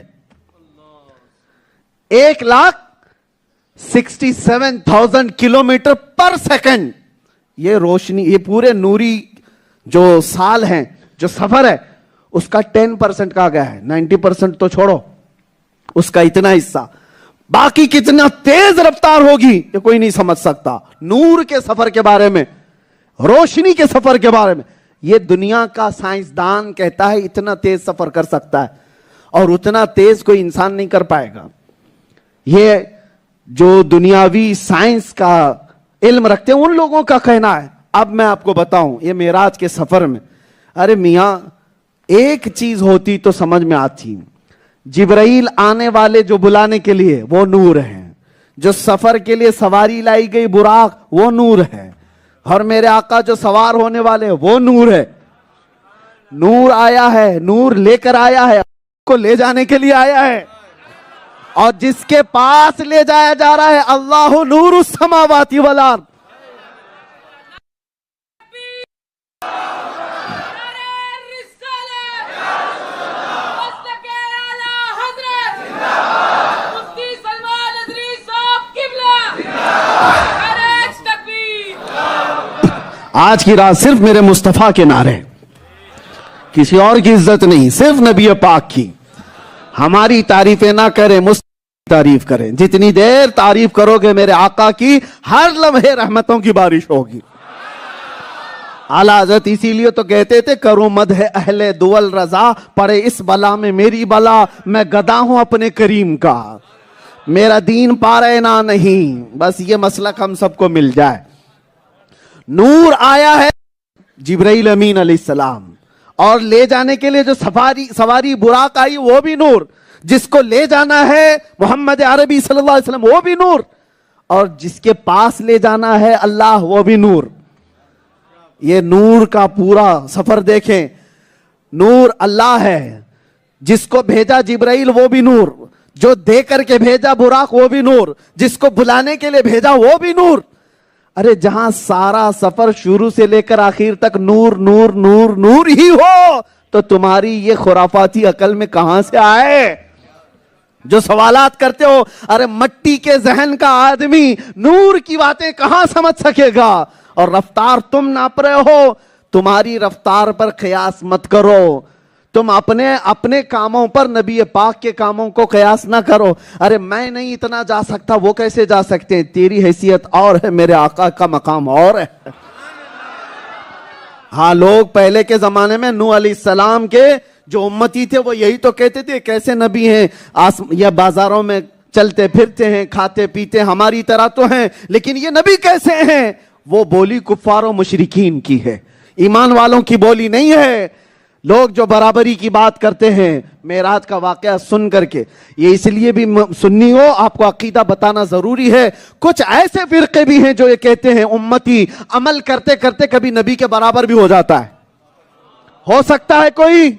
Speaker 1: 1,67,000 kilometre per second, یہ روشنی، یہ پورے نوری جو سال ہیں، جو سفر ہے، اس کا 10% کہا گیا ہے، 90% تو چھوڑو، اس کا اتنا حصہ، باقی کتنا تیز رفتار ہوگی یہ کوئی نہیں سمجھ سکتا. نور کے سفر کے بارے میں، روشنی کے سفر کے بارے میں یہ دنیا کا سائنسدان کہتا ہے اتنا تیز سفر کر سکتا ہے، اور اتنا تیز کوئی انسان نہیں کر پائے گا. یہ جو دنیاوی سائنس کا علم رکھتے ہیں ان لوگوں کا کہنا ہے. اب میں آپ کو بتاؤں یہ معراج کے سفر میں، ارے میاں ایک چیز ہوتی تو سمجھ میں آتی، جبرائیل آنے والے جو بلانے کے لیے وہ نور ہیں، جو سفر کے لیے سواری لائی گئی براق وہ نور ہے، اور میرے آقا جو سوار ہونے والے وہ نور ہے. نور آیا ہے، نور لے کر آیا ہے، کو لے جانے کے لیے آیا ہے، اور جس کے پاس لے جایا جا رہا ہے اللہ نور السماوات والارض. آج کی رات صرف میرے مصطفیٰ کے نعرے، کسی اور کی عزت نہیں، صرف نبی پاک کی. ہماری تعریفیں نہ کریں، مصطفیٰ کی تعریف کریں. جتنی دیر تعریف کرو گے میرے آقا کی، ہر لمحے رحمتوں کی بارش ہوگی. اعلیٰ حضرت اسی لیے تو کہتے تھے کروں مدح اہل دول رضا، پڑے اس بلا میں میری بلا، میں گدا ہوں اپنے کریم کا، میرا دین پارے نہ نہیں. بس یہ مسلک ہم سب کو مل جائے. نور آیا ہے جبرائیل امین علیہ السلام، اور لے جانے کے لیے جو سواری براق آئی وہ بھی نور، جس کو لے جانا ہے محمد عربی صلی اللہ علیہ وسلم وہ بھی نور، اور جس کے پاس لے جانا ہے اللہ وہ بھی نور. یہ نور کا پورا سفر دیکھیں. نور اللہ ہے، جس کو بھیجا جبرائیل وہ بھی نور، جو دے کر کے بھیجا براق وہ بھی نور، جس کو بلانے کے لیے بھیجا وہ بھی نور. ارے جہاں سارا سفر شروع سے لے کر آخر تک نور نور نور نور ہی ہو تو تمہاری یہ خرافاتی عقل میں کہاں سے آئے جو سوالات کرتے ہو؟ ارے مٹی کے ذہن کا آدمی نور کی باتیں کہاں سمجھ سکے گا؟ اور رفتار تم ناپ رہے ہو، تمہاری رفتار پر قیاس مت کرو. تم اپنے کاموں پر نبی پاک کے کاموں کو قیاس نہ کرو. ارے میں نہیں اتنا جا سکتا، وہ کیسے جا سکتے ہیں؟ تیری حیثیت اور ہے، میرے آقا کا مقام اور ہے. ہاں لوگ پہلے کے زمانے میں نوح علیہ السلام کے جو امتی تھے وہ یہی تو کہتے تھے کیسے نبی ہیں، یا بازاروں میں چلتے پھرتے ہیں، کھاتے پیتے ہماری طرح تو ہیں، لیکن یہ نبی کیسے ہیں؟ وہ بولی کفار و مشرکین کی ہے، ایمان والوں کی بولی نہیں ہے. لوگ جو برابری کی بات کرتے ہیں معراج کا واقعہ سن کر کے، یہ اس لیے بھی سنی ہو آپ کو عقیدہ بتانا ضروری ہے. کچھ ایسے فرقے بھی ہیں جو یہ کہتے ہیں امتی عمل کرتے کرتے کبھی نبی کے برابر بھی ہو جاتا ہے. ہو سکتا ہے کوئی؟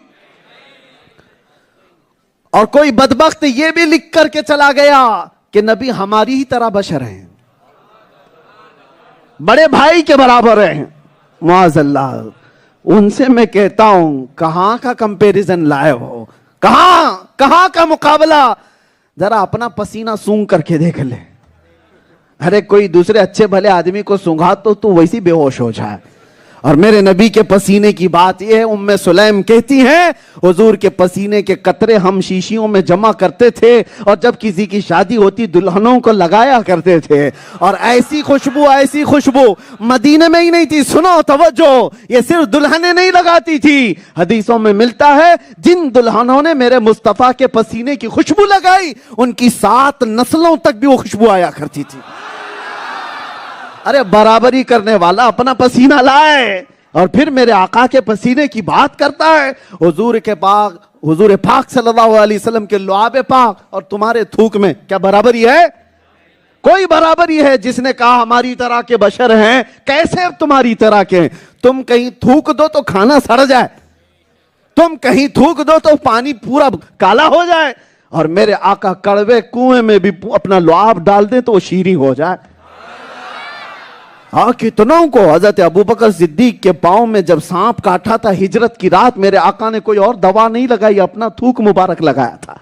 Speaker 1: اور کوئی بدبخت یہ بھی لکھ کر کے چلا گیا کہ نبی ہماری ہی طرح بشر ہیں، بڑے بھائی کے برابر ہیں. معاذ اللہ. ان سے میں کہتا ہوں کہاں کا کمپیریزن لائے ہو، کہاں کا مقابلہ؟ ذرا اپنا پسینہ سونگ کر کے دیکھ لے. ارے کوئی دوسرے اچھے بھلے آدمی کو سونگا تو ویسی بے ہوش ہو جائے. اور میرے نبی کے پسینے کی بات یہ ہے، ام سلیم کہتی ہیں حضور کے پسینے کے قطرے ہم شیشیوں میں جمع کرتے تھے، اور جب کسی کی شادی ہوتی دلہنوں کو لگایا کرتے تھے. اور ایسی خوشبو مدینے میں ہی نہیں تھی. سنو توجہ، یہ صرف دلہنیں نہیں لگاتی تھی، حدیثوں میں ملتا ہے جن دلہنوں نے میرے مصطفیٰ کے پسینے کی خوشبو لگائی ان کی 7 نسلوں تک بھی وہ خوشبو آیا کرتی تھی. ارے برابری کرنے والا اپنا پسینہ لائے اور پھر میرے آقا کے پسینے کی بات کرتا ہے. حضور پاک صلی اللہ علیہ وسلم کے لعاب پاک اور تمہارے تھوک میں کیا برابری ہے؟ کوئی برابری ہے؟ جس نے کہا ہماری طرح کے بشر ہیں، کیسے تمہاری طرح کے ہیں؟ تم کہیں تھوک دو تو کھانا سڑ جائے، تم کہیں تھوک دو تو پانی پورا کالا ہو جائے، اور میرے آقا کڑوے کنویں میں بھی اپنا لعاب ڈال دیں تو وہ شیریں ہو جائے. ہاں کتنوں کو حضرت ابوبکر صدیق کے پاؤں میں جب سانپ کاٹا تھا ہجرت کی رات، میرے آقا نے کوئی اور دوا نہیں لگائی، اپنا تھوک مبارک لگایا تھا.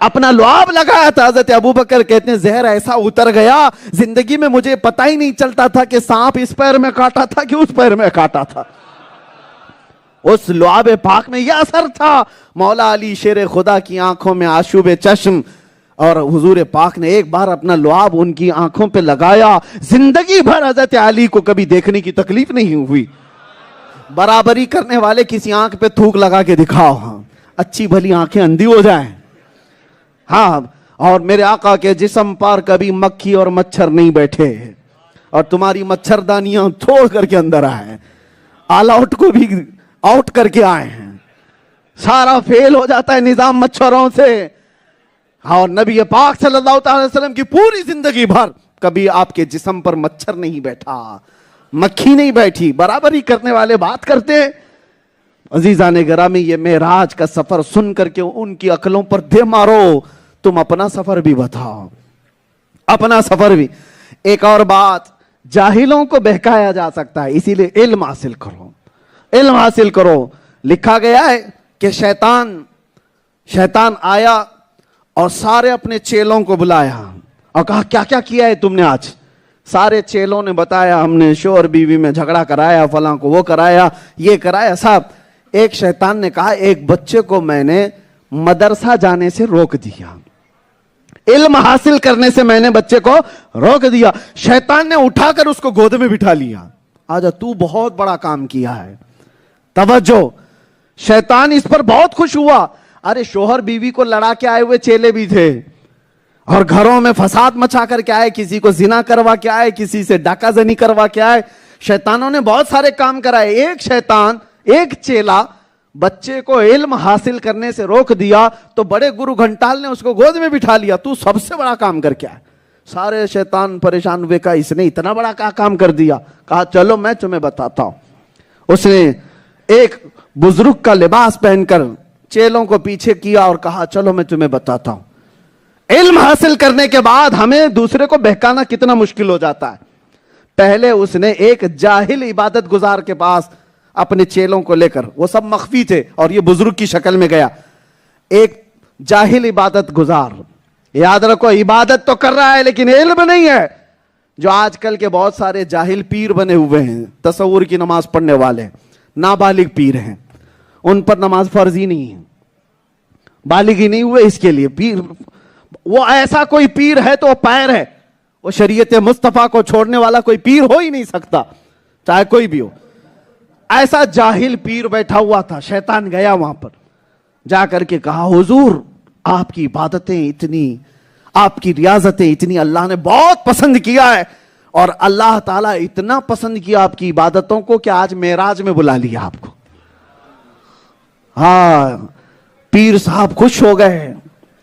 Speaker 1: اپنا لعاب لگایا تھا. حضرت ابوبکر کہتے ہیں زہر ایسا اتر گیا, زندگی میں مجھے پتہ ہی نہیں چلتا تھا کہ سانپ اس پیر میں کاٹا تھا کہ اس پیر میں کاٹا تھا. اس لعاب پاک میں یہ اثر تھا. مولا علی شیر خدا کی آنکھوں میں آشوب چشم, اور حضور پاک نے ایک بار اپنا لعاب ان کی آنکھوں پہ لگایا, زندگی بھر حضرت علی کو کبھی دیکھنے کی تکلیف نہیں ہوئی. برابری کرنے والے کسی آنکھ پہ تھوک لگا کے دکھاؤ, ہاں اچھی بھلی آنکھیں اندھی ہو جائیں. ہاں, اور میرے آقا کے جسم پر کبھی مکھی اور مچھر نہیں بیٹھے, اور تمہاری مچھردانیاں توڑ کر کے اندر آئے, آل آؤٹ کو بھی آؤٹ کر کے آئے ہیں. سارا فیل ہو جاتا ہے نظام مچھروں سے. اور نبی پاک صلی اللہ تعالی وسلم کی پوری زندگی بھر کبھی آپ کے جسم پر مچھر نہیں بیٹھا, مکھی نہیں بیٹھی. برابری کرنے والے بات کرتے ہیں. عزیزان گرامی, یہ معراج کا سفر سن کر کے ان کی عقلوں پر دے مارو. تم اپنا سفر بھی بتاؤ, اپنا سفر بھی. ایک اور بات, جاہلوں کو بہکایا جا سکتا ہے, اسی لیے علم حاصل کرو, علم حاصل کرو. لکھا گیا ہے کہ شیطان آیا اور سارے اپنے چیلوں کو بلایا اور کہا کیا کیا کیا ہے تم نے آج. سارے چیلوں نے بتایا ہم نے شوہر بیوی میں جھگڑا کرایا, فلاں کو وہ کرایا, یہ کرایا. صاحب ایک شیطان نے کہا ایک بچے کو میں نے مدرسہ جانے سے روک دیا, علم حاصل کرنے سے میں نے بچے کو روک دیا. شیطان نے اٹھا کر اس کو گود میں بٹھا لیا, آجا تو بہت بڑا کام کیا ہے. توجہ, شیطان اس پر بہت خوش ہوا. ارے شوہر بیوی کو لڑا کے آئے ہوئے چیلے بھی تھے, اور گھروں میں فساد مچا کر کے آئے, کسی کو زنا کروا کے آئے, کسی سے ڈاکہ زنی کروا کے آئے. شیطانوں نے بہت سارے کام کرائے. ایک شیطان, ایک چیلا بچے کو علم حاصل کرنے سے روک دیا تو بڑے گرو گھنٹال نے اس کو گود میں بٹھا لیا. تو سب سے بڑا کام کر کے آئے. سارے شیطان پریشان ہوئے, کہا اس نے اتنا بڑا کام کر دیا. کہا چلو میں تمہیں بتاتا ہوں. اس نے ایک بزرگ کا لباس پہن کر چیلوں کو پیچھے کیا اور کہا چلو میں تمہیں بتاتا ہوں. علم حاصل کرنے کے بعد ہمیں دوسرے کو بہکانا کتنا مشکل ہو جاتا ہے. پہلے اس نے ایک جاہل عبادت گزار کے پاس اپنے چیلوں کو لے کر, وہ سب مخفی تھے اور یہ بزرگ کی شکل میں گیا. ایک جاہل عبادت گزار, یاد رکھو عبادت تو کر رہا ہے لیکن علم نہیں ہے. جو آج کل کے بہت سارے جاہل پیر بنے ہوئے ہیں, تصور کی نماز پڑھنے والے, نابالغ پیر ہیں, ان پر نماز فرض ہی نہیں ہے, بالغ ہی نہیں ہوئے. اس کے لیے پیر, وہ ایسا کوئی پیر ہے تو وہ پیر ہے, وہ شریعت مصطفیٰ کو چھوڑنے والا کوئی پیر ہو ہی نہیں سکتا, چاہے کوئی بھی ہو. ایسا جاہل پیر بیٹھا ہوا تھا. شیطان گیا وہاں پر, جا کر کے کہا حضور آپ کی عبادتیں اتنی, آپ کی ریاضتیں اتنی اللہ نے بہت پسند کیا ہے, اور اللہ تعالیٰ اتنا پسند کیا آپ کی عبادتوں کو کہ آج معراج میں بلا لیا آپ کو. ہاں, پیر صاحب خوش ہو گئے,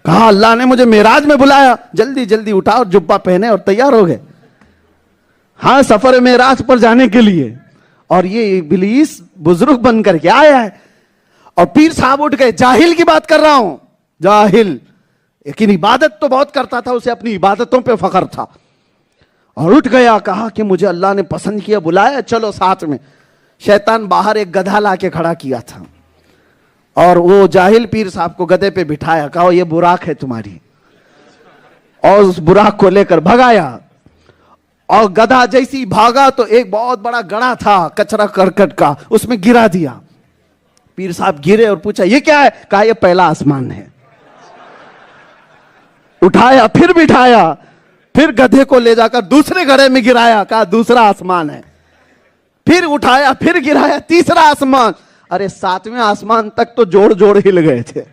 Speaker 1: کہا اللہ نے مجھے معراج میں بلایا, جلدی جلدی اٹھا اور جبہ پہنے اور تیار ہو گئے. ہاں, سفر معراج پر جانے کے لیے. اور یہ ابلیس بزرگ بن کر کے آیا ہے, اور پیر صاحب اٹھ گئے. جاہل کی بات کر رہا ہوں, جاہل, لیکن عبادت تو بہت کرتا تھا, اسے اپنی عبادتوں پہ فخر تھا. اور اٹھ گیا, کہا کہ مجھے اللہ نے پسند کیا, بلایا, چلو ساتھ میں. شیطان باہر ایک گدھا لا کے کھڑا کیا تھا, اور وہ جاہل پیر صاحب کو گدھے پہ بٹھایا, کہا یہ براق ہے تمہاری, اور اس براق کو لے کر بھگایا. اور گدھا جیسی بھاگا تو ایک بہت بڑا گڑھا تھا کچرا کرکٹ کا, اس میں گرا دیا. پیر صاحب گرے اور پوچھا یہ کیا ہے, کہا یہ پہلا آسمان ہے. اٹھایا, پھر بٹھایا, پھر گدھے کو لے جا کر دوسرے گڑھے میں گرایا, کہا دوسرا آسمان ہے. پھر اٹھایا, پھر گرایا, تیسرا آسمان. ارے 7ویں آسمان تک تو جوڑ جوڑ ہل گئے تھے.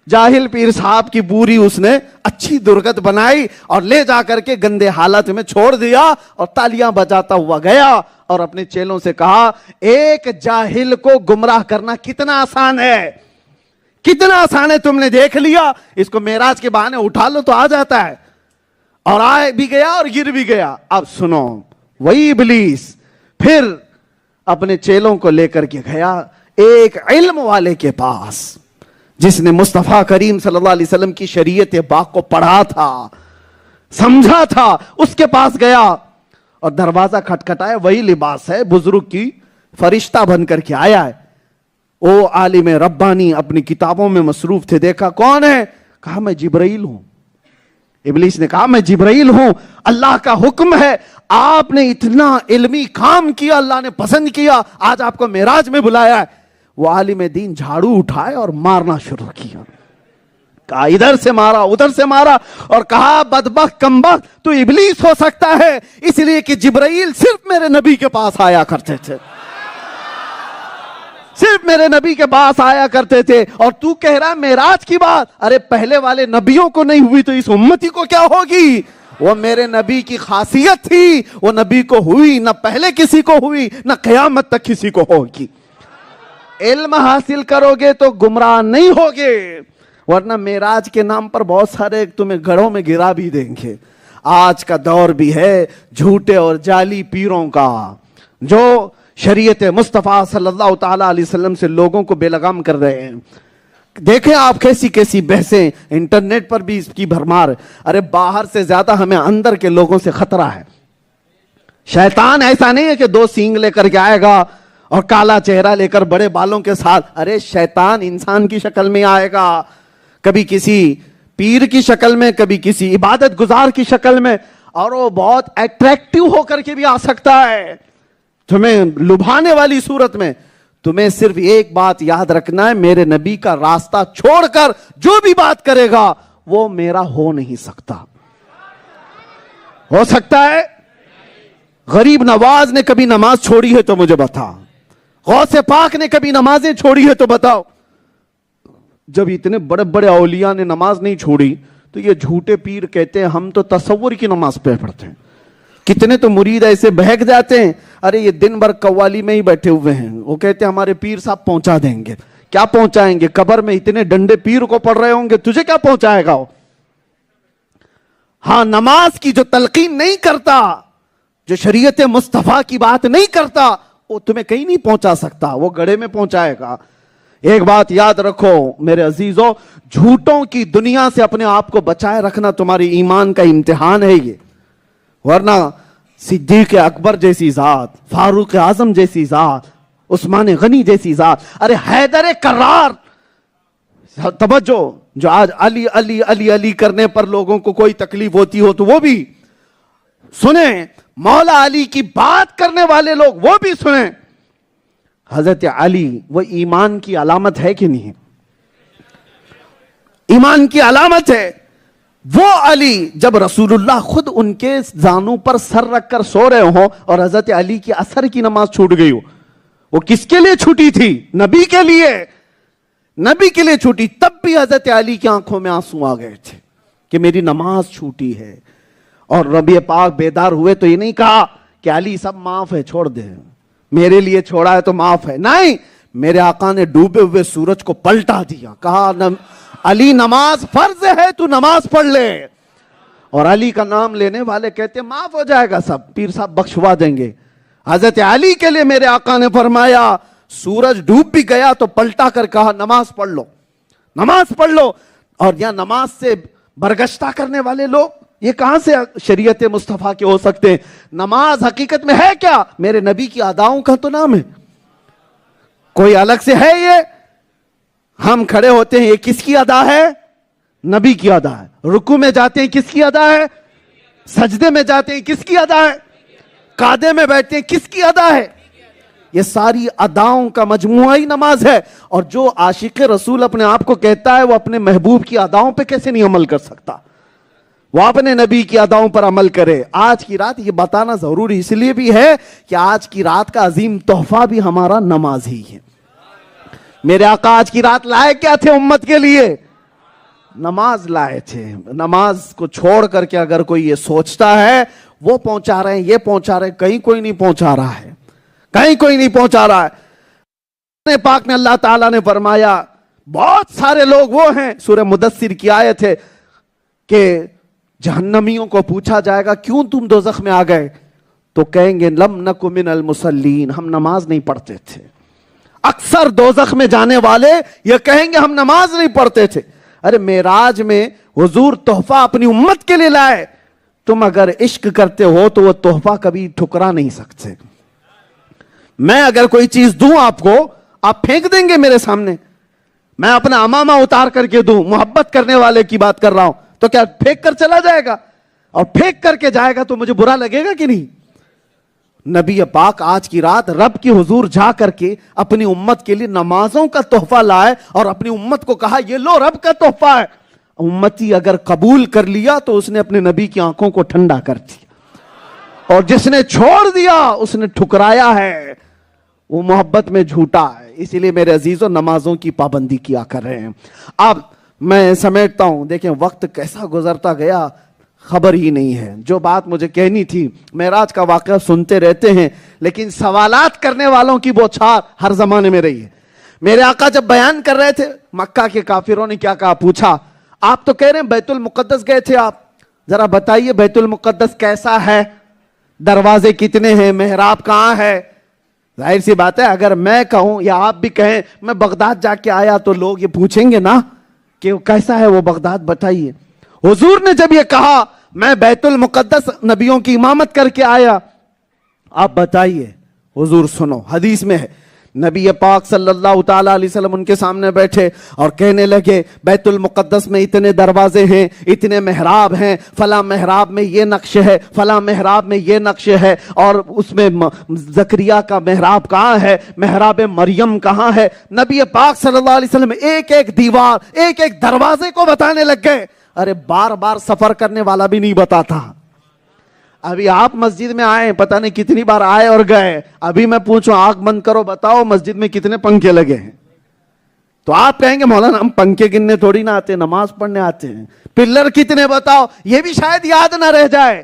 Speaker 1: جاہل پیر صاحب کی پوری اس نے اچھی درگت بنائی اور لے جا کر کے گندے حالت میں چھوڑ دیا, اور تالیاں بجاتا ہوا گیا اور اپنے چیلوں سے کہا ایک جاہل کو گمراہ کرنا کتنا آسان ہے, کتنا آسان ہے, تم نے دیکھ لیا. اس کو معراج کے بہانے اٹھا لو تو آ جاتا ہے, اور آئے بھی گیا اور گر بھی گیا. اب سنو, وہی ابلیس پھر اپنے چیلوں کو لے کر کے گیا ایک علم والے کے پاس, جس نے مصطفیٰ کریم صلی اللہ علیہ وسلم کی شریعت پاک کو پڑھا تھا, سمجھا تھا. اس کے پاس گیا اور دروازہ کھٹکھٹایا, وہی لباس ہے, بزرگ کی فرشتہ بن کر کے آیا ہے. وہ عالم ربانی اپنی کتابوں میں مصروف تھے. دیکھا کون ہے؟ کہا میں جبرائیل ہوں. ابلیس نے کہا میں جبرائیل ہوں, اللہ کا حکم ہے, آپ نے اتنا علمی کام کیا, اللہ نے پسند کیا, آج آپ کو معراج میں بلایا ہے. وہ عالم دین جھاڑو اٹھائے اور مارنا شروع کیا. کہا ادھر سے مارا, ادھر سے مارا, اور کہا بدبخت کمبخت تو ابلیس ہو سکتا ہے, اس لیے کہ جبرائیل صرف میرے نبی کے پاس آیا کرتے تھے, صرف میرے نبی کے پاس آیا کرتے تھے, اور تو کہہ رہا معراج کی بات. ارے پہلے والے نبیوں کو نہیں ہوئی تو اس امتی کو کیا ہوگی؟ وہ میرے نبی کی خاصیت تھی, وہ نبی کو ہوئی, نہ پہلے کسی کو ہوئی, نہ قیامت تک کسی کو ہوگی. علم حاصل کرو گے تو گمراہ نہیں ہوگے, ورنہ معراج کے نام پر بہت سارے تمہیں گھروں میں گرا بھی دیں گے. آج کا دور بھی ہے جھوٹے اور جعلی پیروں کا, جو شریعت مصطفیٰ صلی اللہ تعالی علیہ وسلم سے لوگوں کو بے لگام کر رہے ہیں. دیکھیں آپ کیسی کیسی بحثیں, انٹرنیٹ پر بھی اس کی بھرمار. ارے باہر سے زیادہ ہمیں اندر کے لوگوں سے خطرہ ہے. شیطان ایسا نہیں ہے کہ 2 سینگ لے کر کے آئے گا اور کالا چہرہ لے کر بڑے بالوں کے ساتھ. ارے شیطان انسان کی شکل میں آئے گا, کبھی کسی پیر کی شکل میں, کبھی کسی عبادت گزار کی شکل میں, اور وہ بہت اٹریکٹیو ہو کر کے بھی آ سکتا ہے تمہیں لبھانے والی صورت میں. تمہیں صرف ایک بات یاد رکھنا ہے, میرے نبی کا راستہ چھوڑ کر جو بھی بات کرے گا وہ میرا ہو نہیں سکتا. ہو سکتا ہے؟ غریب نواز نے کبھی نماز چھوڑی ہے تو مجھے بتا, غوث پاک نے کبھی نمازیں چھوڑی ہے تو بتاؤ. جب اتنے بڑے بڑے اولیاء نے نماز نہیں چھوڑی تو یہ جھوٹے پیر کہتے ہیں ہم تو تصور کی نماز پہ پڑھتے ہیں. کتنے تو مرید ایسے بہک جاتے ہیں, ارے یہ دن بھر قوالی میں ہی بیٹھے ہوئے ہیں, وہ کہتے ہیں ہمارے پیر صاحب پہنچا دیں گے. کیا پہنچائیں گے؟ قبر میں اتنے ڈنڈے پیر کو پڑھ رہے ہوں گے, تجھے کیا پہنچائے گا وہ؟ ہاں, نماز کی جو تلقین نہیں کرتا, جو شریعت مصطفیٰ کی بات نہیں کرتا, وہ تمہیں کہیں نہیں پہنچا سکتا, وہ گڑھے میں پہنچائے گا. ایک بات یاد رکھو میرے عزیزوں, جھوٹوں کی دنیا سے اپنے آپ کو بچائے رکھنا تمہاری ایمان کا امتحان ہے یہ. ورنہ صدیق اکبر جیسی ذات, فاروق اعظم جیسی ذات, عثمان غنی جیسی ذات, ارے حیدر کرار, توجہ, جو آج علی علی علی علی کرنے پر لوگوں کو کوئی تکلیف ہوتی ہو تو وہ بھی سنیں, مولا علی کی بات کرنے والے لوگ وہ بھی سنیں. حضرت علی وہ ایمان کی علامت ہے کہ نہیں؟ ایمان کی علامت ہے. وہ علی جب رسول اللہ خود ان کے زانوں پر سر رکھ کر سو رہے ہوں اور حضرت علی کی عصر کی نماز چھوٹ گئی ہو, وہ کس کے لیے چھوٹی تھی؟ نبی کے لیے, نبی کے لیے چھوٹی. تب بھی حضرت علی کی آنکھوں میں آنسو آ گئے تھے کہ میری نماز چھوٹی ہے. اور ربی پاک بیدار ہوئے تو یہ نہیں کہا کہ علی سب معاف ہے, چھوڑ دے, میرے لیے چھوڑا ہے تو معاف ہے. نہیں, میرے آقا نے ڈوبے ہوئے سورج کو پلٹا دیا, کہا علی نماز فرض ہے, تو نماز پڑھ لے. اور علی کا نام لینے والے کہتے ہیں معاف ہو جائے گا سب, پیر صاحب بخشوا دیں گے. حضرت علی کے لیے میرے آقا نے فرمایا سورج ڈوب بھی گیا تو پلٹا کر کہا نماز پڑھ لو, نماز پڑھ لو. اور یہاں نماز سے برگشتہ کرنے والے لوگ یہ کہاں سے شریعت مصطفیٰ کے ہو سکتے ہیں؟ نماز حقیقت میں ہے کیا؟ میرے نبی کی اداؤں کا تو نام ہے, کوئی الگ سے ہے؟ یہ ہم کھڑے ہوتے ہیں, یہ کس کی ادا ہے؟ نبی کی ادا ہے. رکوع میں جاتے ہیں, کس کی ادا ہے؟ سجدے میں جاتے ہیں, کس کی ادا ہے؟ قعدے میں بیٹھتے ہیں, کس کی ادا ہے؟ یہ ساری اداؤں کا مجموعہ ہی نماز ہے. اور جو عاشق رسول اپنے آپ کو کہتا ہے وہ اپنے محبوب کی اداؤں پہ کیسے نہیں عمل کر سکتا؟ وہ اپنے نبی کی اداؤں پر عمل کرے. آج کی رات یہ بتانا ضروری اس لیے بھی ہے کہ آج کی رات کا عظیم تحفہ بھی ہمارا نماز ہی ہے. میرے آقا آج کی رات لائے کیا تھے امت کے لیے؟ نماز لائے تھے. نماز کو چھوڑ کر کے اگر کوئی یہ سوچتا ہے وہ پہنچا رہے ہیں, یہ پہنچا رہے ہیں, کہیں کوئی نہیں پہنچا رہا ہے, کہیں کوئی نہیں پہنچا رہا ہے. پاک میں اللہ تعالیٰ نے فرمایا بہت سارے لوگ وہ ہیں, سورہ مدثر کی آیت ہے کہ جہنمیوں کو پوچھا جائے گا کیوں تم دوزخ میں آ گئے, تو کہیں گے لم نک من المصلین, ہم نماز نہیں پڑھتے تھے. اکثر دوزخ میں جانے والے یہ کہیں گے ہم نماز نہیں پڑھتے تھے. ارے معراج میں حضور تحفہ اپنی امت کے لیے لائے, تم اگر عشق کرتے ہو تو وہ تحفہ کبھی ٹھکرا نہیں سکتے. میں اگر کوئی چیز دوں آپ کو, آپ پھینک دیں گے میرے سامنے؟ میں اپنا امامہ اتار کر کے دوں، محبت کرنے والے کی بات کر رہا ہوں، تو کیا پھینک کر چلا جائے گا؟ اور پھینک کر کے جائے گا تو مجھے برا لگے گا کہ نہیں؟ نبی پاک آج کی رات رب کی حضور جا کر کے اپنی امت کے لیے نمازوں کا تحفہ لائے اور اپنی امت کو کہا یہ لو رب کا تحفہ ہے. امتی اگر قبول کر لیا تو اس نے اپنے نبی کی آنکھوں کو ٹھنڈا کر دیا، اور جس نے چھوڑ دیا اس نے ٹھکرایا ہے، وہ محبت میں جھوٹا ہے. اسی لیے میرے عزیزوں نمازوں کی پابندی کیا کر رہے ہیں. اب میں سمیٹتا ہوں، دیکھیں وقت کیسا گزرتا گیا خبر ہی نہیں ہے. جو بات مجھے کہنی تھی، معراج کا واقعہ سنتے رہتے ہیں لیکن سوالات کرنے والوں کی بوچھار ہر زمانے میں رہی ہے. میرے آقا جب بیان کر رہے تھے، مکہ کے کافروں نے کیا کہا؟ پوچھا آپ تو کہہ رہے ہیں بیت المقدس گئے تھے، آپ ذرا بتائیے بیت المقدس کیسا ہے، دروازے کتنے ہیں، محراب کہاں ہے؟ ظاہر سی بات ہے اگر میں کہوں یا آپ بھی کہیں میں بغداد جا کے آیا تو لوگ یہ پوچھیں گے نا کہ کیسا ہے وہ بغداد، بتائیے. حضور نے جب یہ کہا میں بیت المقدس نبیوں کی امامت کر کے آیا، آپ بتائیے. حضور سنو، حدیث میں ہے نبی پاک صلی اللہ تعالیٰ علیہ وسلم ان کے سامنے بیٹھے اور کہنے لگے بیت المقدس میں اتنے دروازے ہیں، اتنے محراب ہیں، فلاں محراب میں یہ نقش ہے، فلاں محراب میں یہ نقش ہے، اور اس میں زکریا کا محراب کہاں ہے، محراب مریم کہاں ہے. نبی پاک صلی اللہ علیہ وسلم ایک ایک دیوار، ایک ایک دروازے کو بتانے لگ گئے. ارے بار بار سفر کرنے والا بھی نہیں بتاتا. ابھی آپ مسجد میں آئے، پتہ نہیں کتنی بار آئے اور گئے، ابھی میں پوچھوں آنکھ بند کرو بتاؤ مسجد میں کتنے پنکھے لگے ہیں، تو آپ کہیں گے مولانا ہم پنکھے گننے تھوڑی نہ آتے، نماز پڑھنے آتے ہیں. پلر کتنے بتاؤ، یہ بھی شاید یاد نہ رہ جائے،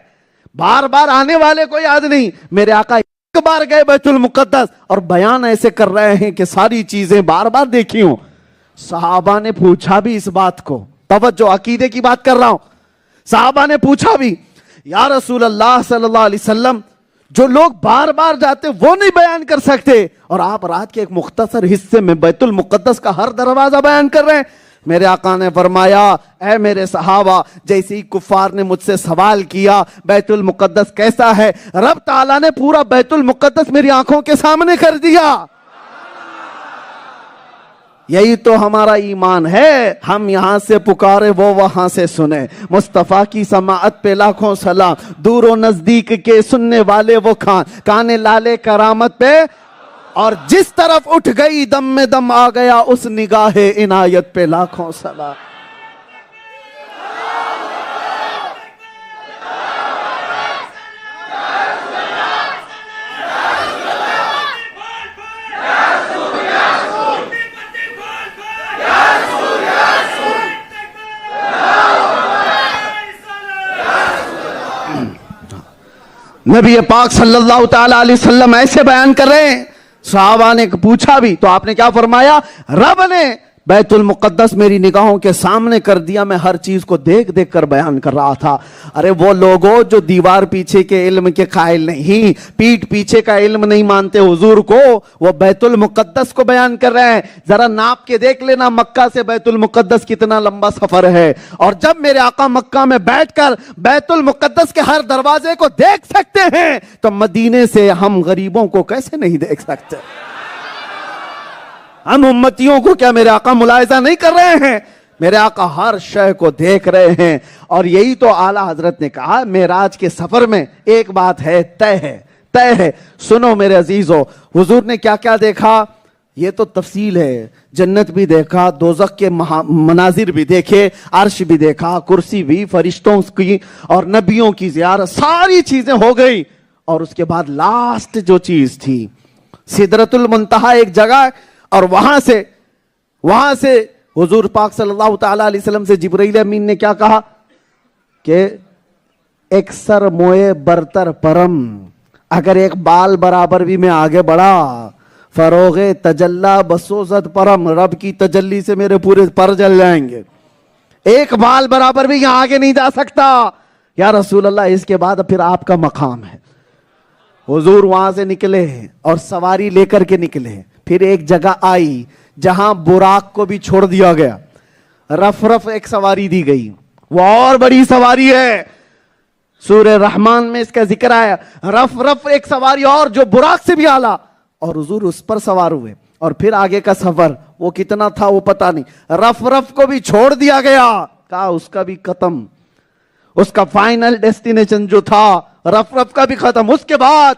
Speaker 1: بار بار آنے والے کو یاد نہیں. میرے آقا ایک بار گئے بیت المقدس اور بیان ایسے کر رہے ہیں کہ ساری چیزیں بار بار دیکھی ہوں. صحابہ نے پوچھا بھی اس بات کو، توجہ عقیدے کی بات کر رہا ہوں. صحابہ نے پوچھا بھی یا رسول اللہ صلی اللہ علیہ وسلم جو لوگ بار بار جاتے وہ نہیں بیان کر سکتے، اور آپ رات کے ایک مختصر حصے میں بیت المقدس کا ہر دروازہ بیان کر رہے ہیں. میرے آقا نے فرمایا اے میرے صحابہ، جیسے ہی کفار نے مجھ سے سوال کیا بیت المقدس کیسا ہے، رب تعالیٰ نے پورا بیت المقدس میری آنکھوں کے سامنے کر دیا. یہی تو ہمارا ایمان ہے، ہم یہاں سے پکارے وہ وہاں سے سنے. مصطفیٰ کی سماعت پہ لاکھوں سلام، دور و نزدیک کے سننے والے وہ کانے لالے کرامت پہ، اور جس طرف اٹھ گئی دم میں دم آ گیا اس نگاہ عنایت پہ لاکھوں سلام. نبی پاک صلی اللہ تعالیٰ علیہ وسلم ایسے بیان کر رہے ہیں. صحابہ نے پوچھا بھی تو آپ نے کیا فرمایا؟ رب نے بیت المقدس میری نگاہوں کے سامنے کر دیا، میں ہر چیز کو دیکھ دیکھ کر بیان کر رہا تھا. ارے وہ لوگوں جو دیوار پیچھے کے علم کے قائل نہیں، پیٹ پیچھے کا علم نہیں مانتے حضور کو، وہ بیت المقدس کو بیان کر رہے ہیں. ذرا ناپ کے دیکھ لینا مکہ سے بیت المقدس کتنا لمبا سفر ہے، اور جب میرے آقا مکہ میں بیٹھ کر بیت المقدس کے ہر دروازے کو دیکھ سکتے ہیں تو مدینے سے ہم غریبوں کو کیسے نہیں دیکھ سکتے؟ ہم امتیوں کو کیا میرے آقا ملاحظہ نہیں کر رہے ہیں؟ میرے آقا ہر شے کو دیکھ رہے ہیں. اور یہی تو اعلیٰ حضرت نے کہا معراج کے سفر میں ایک بات ہے طے ہے. سنو میرے عزیزو، حضور نے کیا کیا دیکھا یہ تو تفصیل ہے. جنت بھی دیکھا، دوزخ کے مناظر بھی دیکھے، عرش بھی دیکھا، کرسی بھی، فرشتوں کی اور نبیوں کی زیارت، ساری چیزیں ہو گئی. اور اس کے بعد لاسٹ جو چیز تھی سدرۃ المنتہا ایک جگہ، اور وہاں سے حضور پاک صلی اللہ تعالیٰ علیہ وسلم سے جبرائیل امین نے کیا کہا کہ ایک سر موئے برتر پرم، اگر ایک بال برابر بھی میں آگے بڑھا، فروغ تجلا بسوزت پرم، رب کی تجلی سے میرے پورے پر جل جائیں گے، ایک بال برابر بھی یہاں آگے نہیں جا سکتا. یا رسول اللہ اس کے بعد پھر آپ کا مقام ہے. حضور وہاں سے نکلے اور سواری لے کر کے نکلے. پھر ایک جگہ آئی جہاں براق کو بھی چھوڑ دیا گیا، رف ایک سواری دی گئی، وہ اور بڑی سواری ہے. سورہ رحمان میں اس کا ذکر آیا، رف ایک سواری اور جو براق سے بھی اعلیٰ، اور حضور اس پر سوار ہوئے. اور پھر آگے کا سفر وہ کتنا تھا وہ پتا نہیں. رف رف کو بھی چھوڑ دیا گیا, کہا اس کا بھی ختم, اس کا فائنل ڈیسٹینیشن جو تھا رف رف کا بھی ختم. اس کے بعد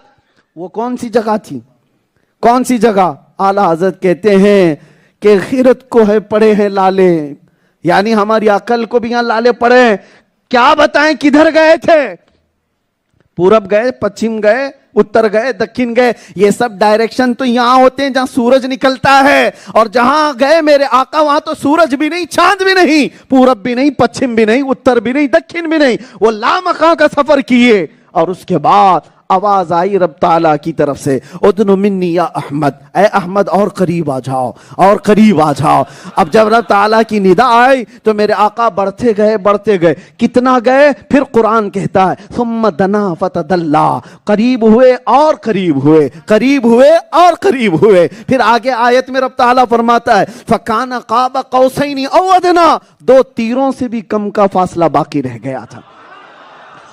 Speaker 1: وہ کون سی جگہ تھی, کون سی جگہ؟ اعلیٰ حضرت کہتے ہیں کہ خیرت کو ہے پڑے ہیں لالے, یعنی ہماری عقل کو بھی یہاں لالے پڑے ہیں. کیا بتائیں کدھر گئے تھے؟ پورب گئے, پچھم گئے, اتر گئے, دکھن گئے. یہ سب ڈائریکشن تو یہاں ہوتے ہیں جہاں سورج نکلتا ہے, اور جہاں گئے میرے آقا وہاں تو سورج بھی نہیں, چاند بھی نہیں, پورب بھی نہیں, پچھم بھی نہیں, اتر بھی نہیں, دکھن بھی نہیں. وہ لامکاں کا سفر کیے, اور اس کے بعد آواز آئی رب تعالیٰ کی طرف سے, ادنو منی یا احمد, اے احمد اور قریب آ جاؤ, اور قریب آ جاؤ. اب جب رب تعالیٰ کی ندا آئی تو میرے آقا بڑھتے گئے, بڑھتے گئے. کتنا گئے؟ پھر قرآن کہتا ہے ثم دنا فتدلا, قریب ہوئے اور قریب ہوئے, قریب ہوئے اور قریب ہوئے. پھر آگے آیت میں رب تعالیٰ فرماتا ہے فکان قاب قوسین او ادنا, 2 تیروں سے بھی کم کا فاصلہ باقی رہ گیا تھا.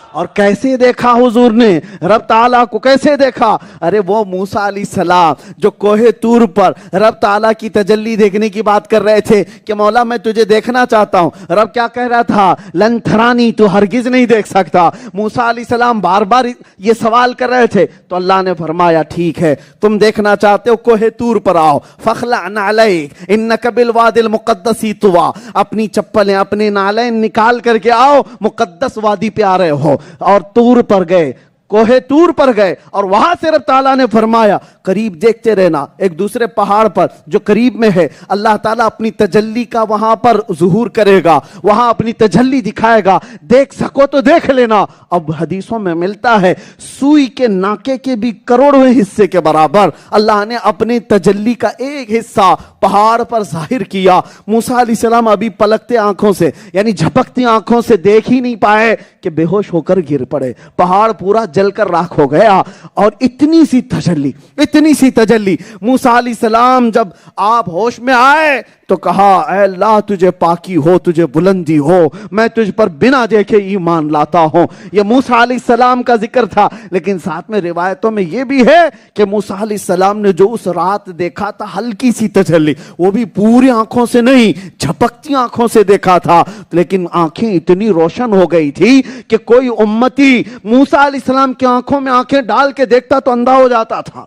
Speaker 1: اور کیسے دیکھا حضور نے رب تعالیٰ کو, کیسے دیکھا؟ ارے وہ موسیٰ علیہ السلام جو کوہ طور پر رب تعالیٰ کی تجلی دیکھنے کی بات کر رہے تھے کہ مولا میں تجھے دیکھنا چاہتا ہوں. رب کیا کہہ رہا تھا؟ لن ترانی, تو ہرگز نہیں دیکھ سکتا. موسیٰ علیہ السلام بار بار یہ سوال کر رہے تھے, تو اللہ نے فرمایا ٹھیک ہے, تم دیکھنا چاہتے ہو کوہ طور پر آؤ, فخلع نعلیک انک بالوادی المقدس طویٰ, اپنی چپلیں اپنے نالین نکال کر کے آؤ, مقدس وادی پہ آ رہے ہو. اور طور پر گئے, کوہ طور پر گئے, اور وہاں سے رب تعالیٰ نے فرمایا قریب دیکھتے رہنا. ایک دوسرے پہاڑ پر جو قریب میں ہے اللہ تعالیٰ اپنی تجلی کا وہاں پر ظہور کرے گا, وہاں اپنی تجلی دکھائے گا, دیکھ سکو تو دیکھ لینا. اب حدیثوں میں ملتا ہے سوئی کے ناکے کے بھی کروڑویں حصے کے برابر اللہ نے اپنی تجلی کا ایک حصہ پہاڑ پر ظاہر کیا. موسیٰ علیہ السلام ابھی پلکتے آنکھوں سے, یعنی جھپکتی آنکھوں سے دیکھ ہی نہیں پائے کہ بے ہوش ہو کر گر پڑے, پہاڑ پورا جل کر راکھ ہو گیا. اور اتنی سی تجلی, اتنی سی تجلی. موسیٰ علیہ السلام جب آپ ہوش میں آئے تو کہا اے اللہ تجھے پاکی ہو, تجھے بلندی ہو, میں تجھ پر بنا دیکھے ایمان لاتا ہوں. یہ موسیٰ علیہ السلام کا ذکر تھا, لیکن ساتھ میں روایتوں میں یہ بھی ہے کہ موسیٰ علیہ السلام نے جو اس رات دیکھا تھا ہلکی سی تجلی, وہ بھی پوری آنکھوں سے نہیں, جھپکتی آنکھوں سے دیکھا تھا, لیکن آنکھیں اتنی روشن ہو گئی تھی کہ کوئی امتی موسیٰ علیہ السلام کی آنکھوں میں آنکھیں ڈال کے دیکھتا تو اندھا ہو جاتا تھا.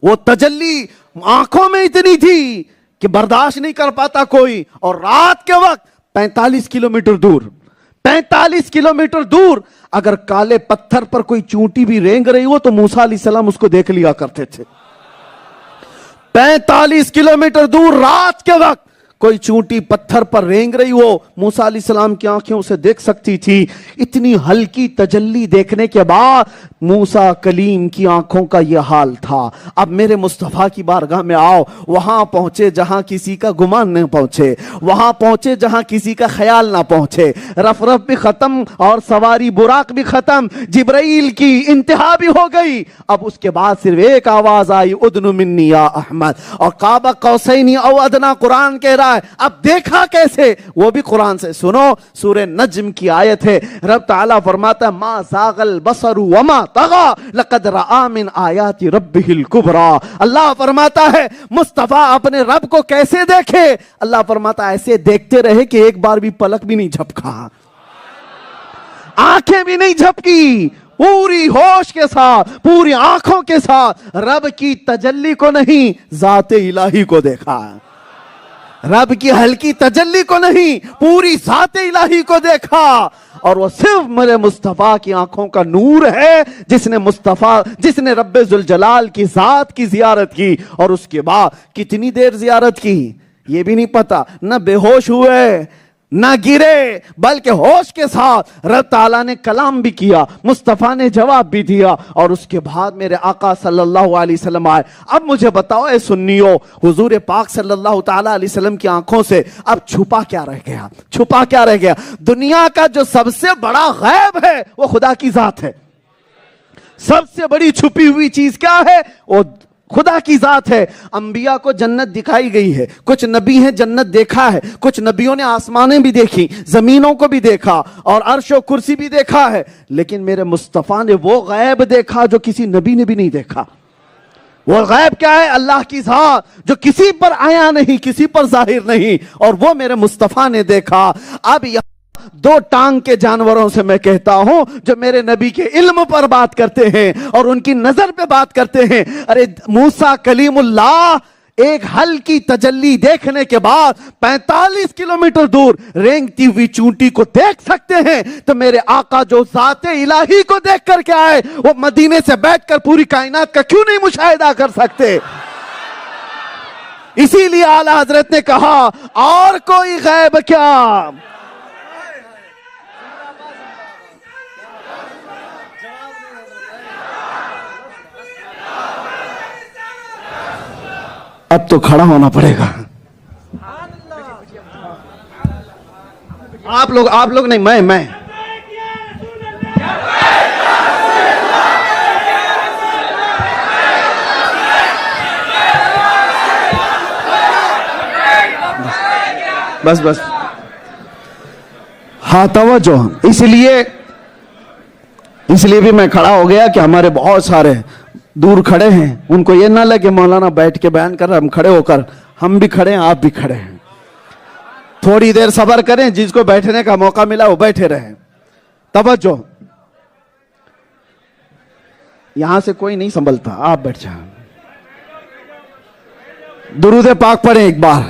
Speaker 1: وہ تجلی آنکھوں میں اتنی تھی کہ برداشت نہیں کر پاتا کوئی. اور رات کے وقت 45 کلومیٹر دور, 45 کلومیٹر دور اگر کالے پتھر پر کوئی چونٹی بھی رینگ رہی ہو تو موسیٰ علیہ السلام اس کو دیکھ لیا کرتے تھے. 45 کلومیٹر دور رات کے وقت کوئی چونٹی پتھر پر رینگ رہی ہو, موسیٰ علیہ السلام کی آنکھیں اسے دیکھ سکتی تھی. اتنی ہلکی تجلی دیکھنے کے بعد موسیٰ کلیم کی آنکھوں کا یہ حال تھا. اب میرے مصطفیٰ کی بارگاہ میں آؤ, وہاں پہنچے جہاں کسی کا گمان نہ پہنچے, وہاں پہنچے جہاں کسی کا خیال نہ پہنچے. رف رف بھی ختم اور سواری براق بھی ختم, جبرائیل کی انتہا بھی ہو گئی. اب اس کے بعد صرف ایک آواز آئی ادنو منی یا احمد, اور قاب قوسین او ادنا قرآن کہہ رہا ہے. اب دیکھا کیسے؟ وہ بھی قرآن سے سنو, سورہ نجم کی آیت ہے. رب تعالیٰ فرماتا ہے ما زاغ البصر وما طغى لقد رأى من آیات ربہ الکبریٰ. اللہ فرماتا ہے مصطفیٰ اپنے رب کو کیسے دیکھے؟ اللہ فرماتا ہے ایسے دیکھتے رہے کہ ایک بار بھی پلک بھی نہیں جھپکا, آنکھیں بھی نہیں جھپکی, پوری ہوش کے ساتھ, پوری آنکھوں کے ساتھ رب کی تجلی کو نہیں, ذات الہی کو دیکھا. رب کی ہلکی تجلی کو نہیں, پوری ذات الہی کو دیکھا. اور وہ صرف میرے مصطفیٰ کی آنکھوں کا نور ہے جس نے رب ذوالجلال کی ذات کی زیارت کی. اور اس کے بعد کتنی دیر زیارت کی یہ بھی نہیں پتا, نہ بے ہوش ہوئے نہ گرے, بلکہ ہوش کے ساتھ رب تعالیٰ نے کلام بھی کیا, مصطفیٰ نے جواب بھی دیا. اور اس کے بعد میرے آقا صلی اللہ علیہ وسلم آئے. اب مجھے بتاؤ اے سنیو, حضور پاک صلی اللہ تعالیٰ علیہ وسلم کی آنکھوں سے اب چھپا کیا رہ گیا؟ چھپا کیا رہ گیا؟ دنیا کا جو سب سے بڑا غیب ہے وہ خدا کی ذات ہے. سب سے بڑی چھپی ہوئی چیز کیا ہے؟ وہ خدا کی ذات ہے. انبیاء کو جنت دکھائی گئی ہے, کچھ نبی ہیں جنت دیکھا ہے, کچھ نبیوں نے آسمانیں بھی دیکھی, زمینوں کو بھی دیکھا, اور عرش و کرسی بھی دیکھا ہے. لیکن میرے مصطفیٰ نے وہ غیب دیکھا جو کسی نبی نے بھی نہیں دیکھا. وہ غیب کیا ہے؟ اللہ کی ذات جو کسی پر آیا نہیں، کسی پر ظاہر نہیں، اور وہ میرے مصطفیٰ نے دیکھا۔ اب یہاں دو ٹانگ کے جانوروں سے میں کہتا ہوں جو میرے نبی کے علم پر بات کرتے ہیں اور ان کی نظر پہ بات کرتے ہیں، ارے موسیٰ کلیم اللہ ایک حل کی تجلی دیکھنے کے بعد 45 کلومیٹر دور رینگتی ہوئی چونٹی کو دیکھ سکتے ہیں، تو میرے آقا جو ذات الہی کو دیکھ کر کے آئے وہ مدینے سے بیٹھ کر پوری کائنات کا کیوں نہیں مشاہدہ کر سکتے؟ اسی لیے اعلیٰ حضرت نے کہا اور کوئی غیب کیا؟ اب تو کھڑا ہونا پڑے گا۔ آپ لوگ نہیں، میں بس ہاں توجہ۔ اس لیے بھی میں کھڑا ہو گیا کہ ہمارے بہت سارے دور کھڑے ہیں، ان کو یہ نہ لگے مولانا بیٹھ کے بیان کر رہا ہے، ہم کھڑے ہو کر، ہم بھی کھڑے ہیں، آپ بھی کھڑے ہیں، تھوڑی دیر صبر کریں، جس کو بیٹھنے کا موقع ملا وہ بیٹھے رہیں۔ توجہ، یہاں سے کوئی نہیں سنبھلتا، آپ بیٹھ جائیں۔ درود پاک پڑھیں ایک بار۔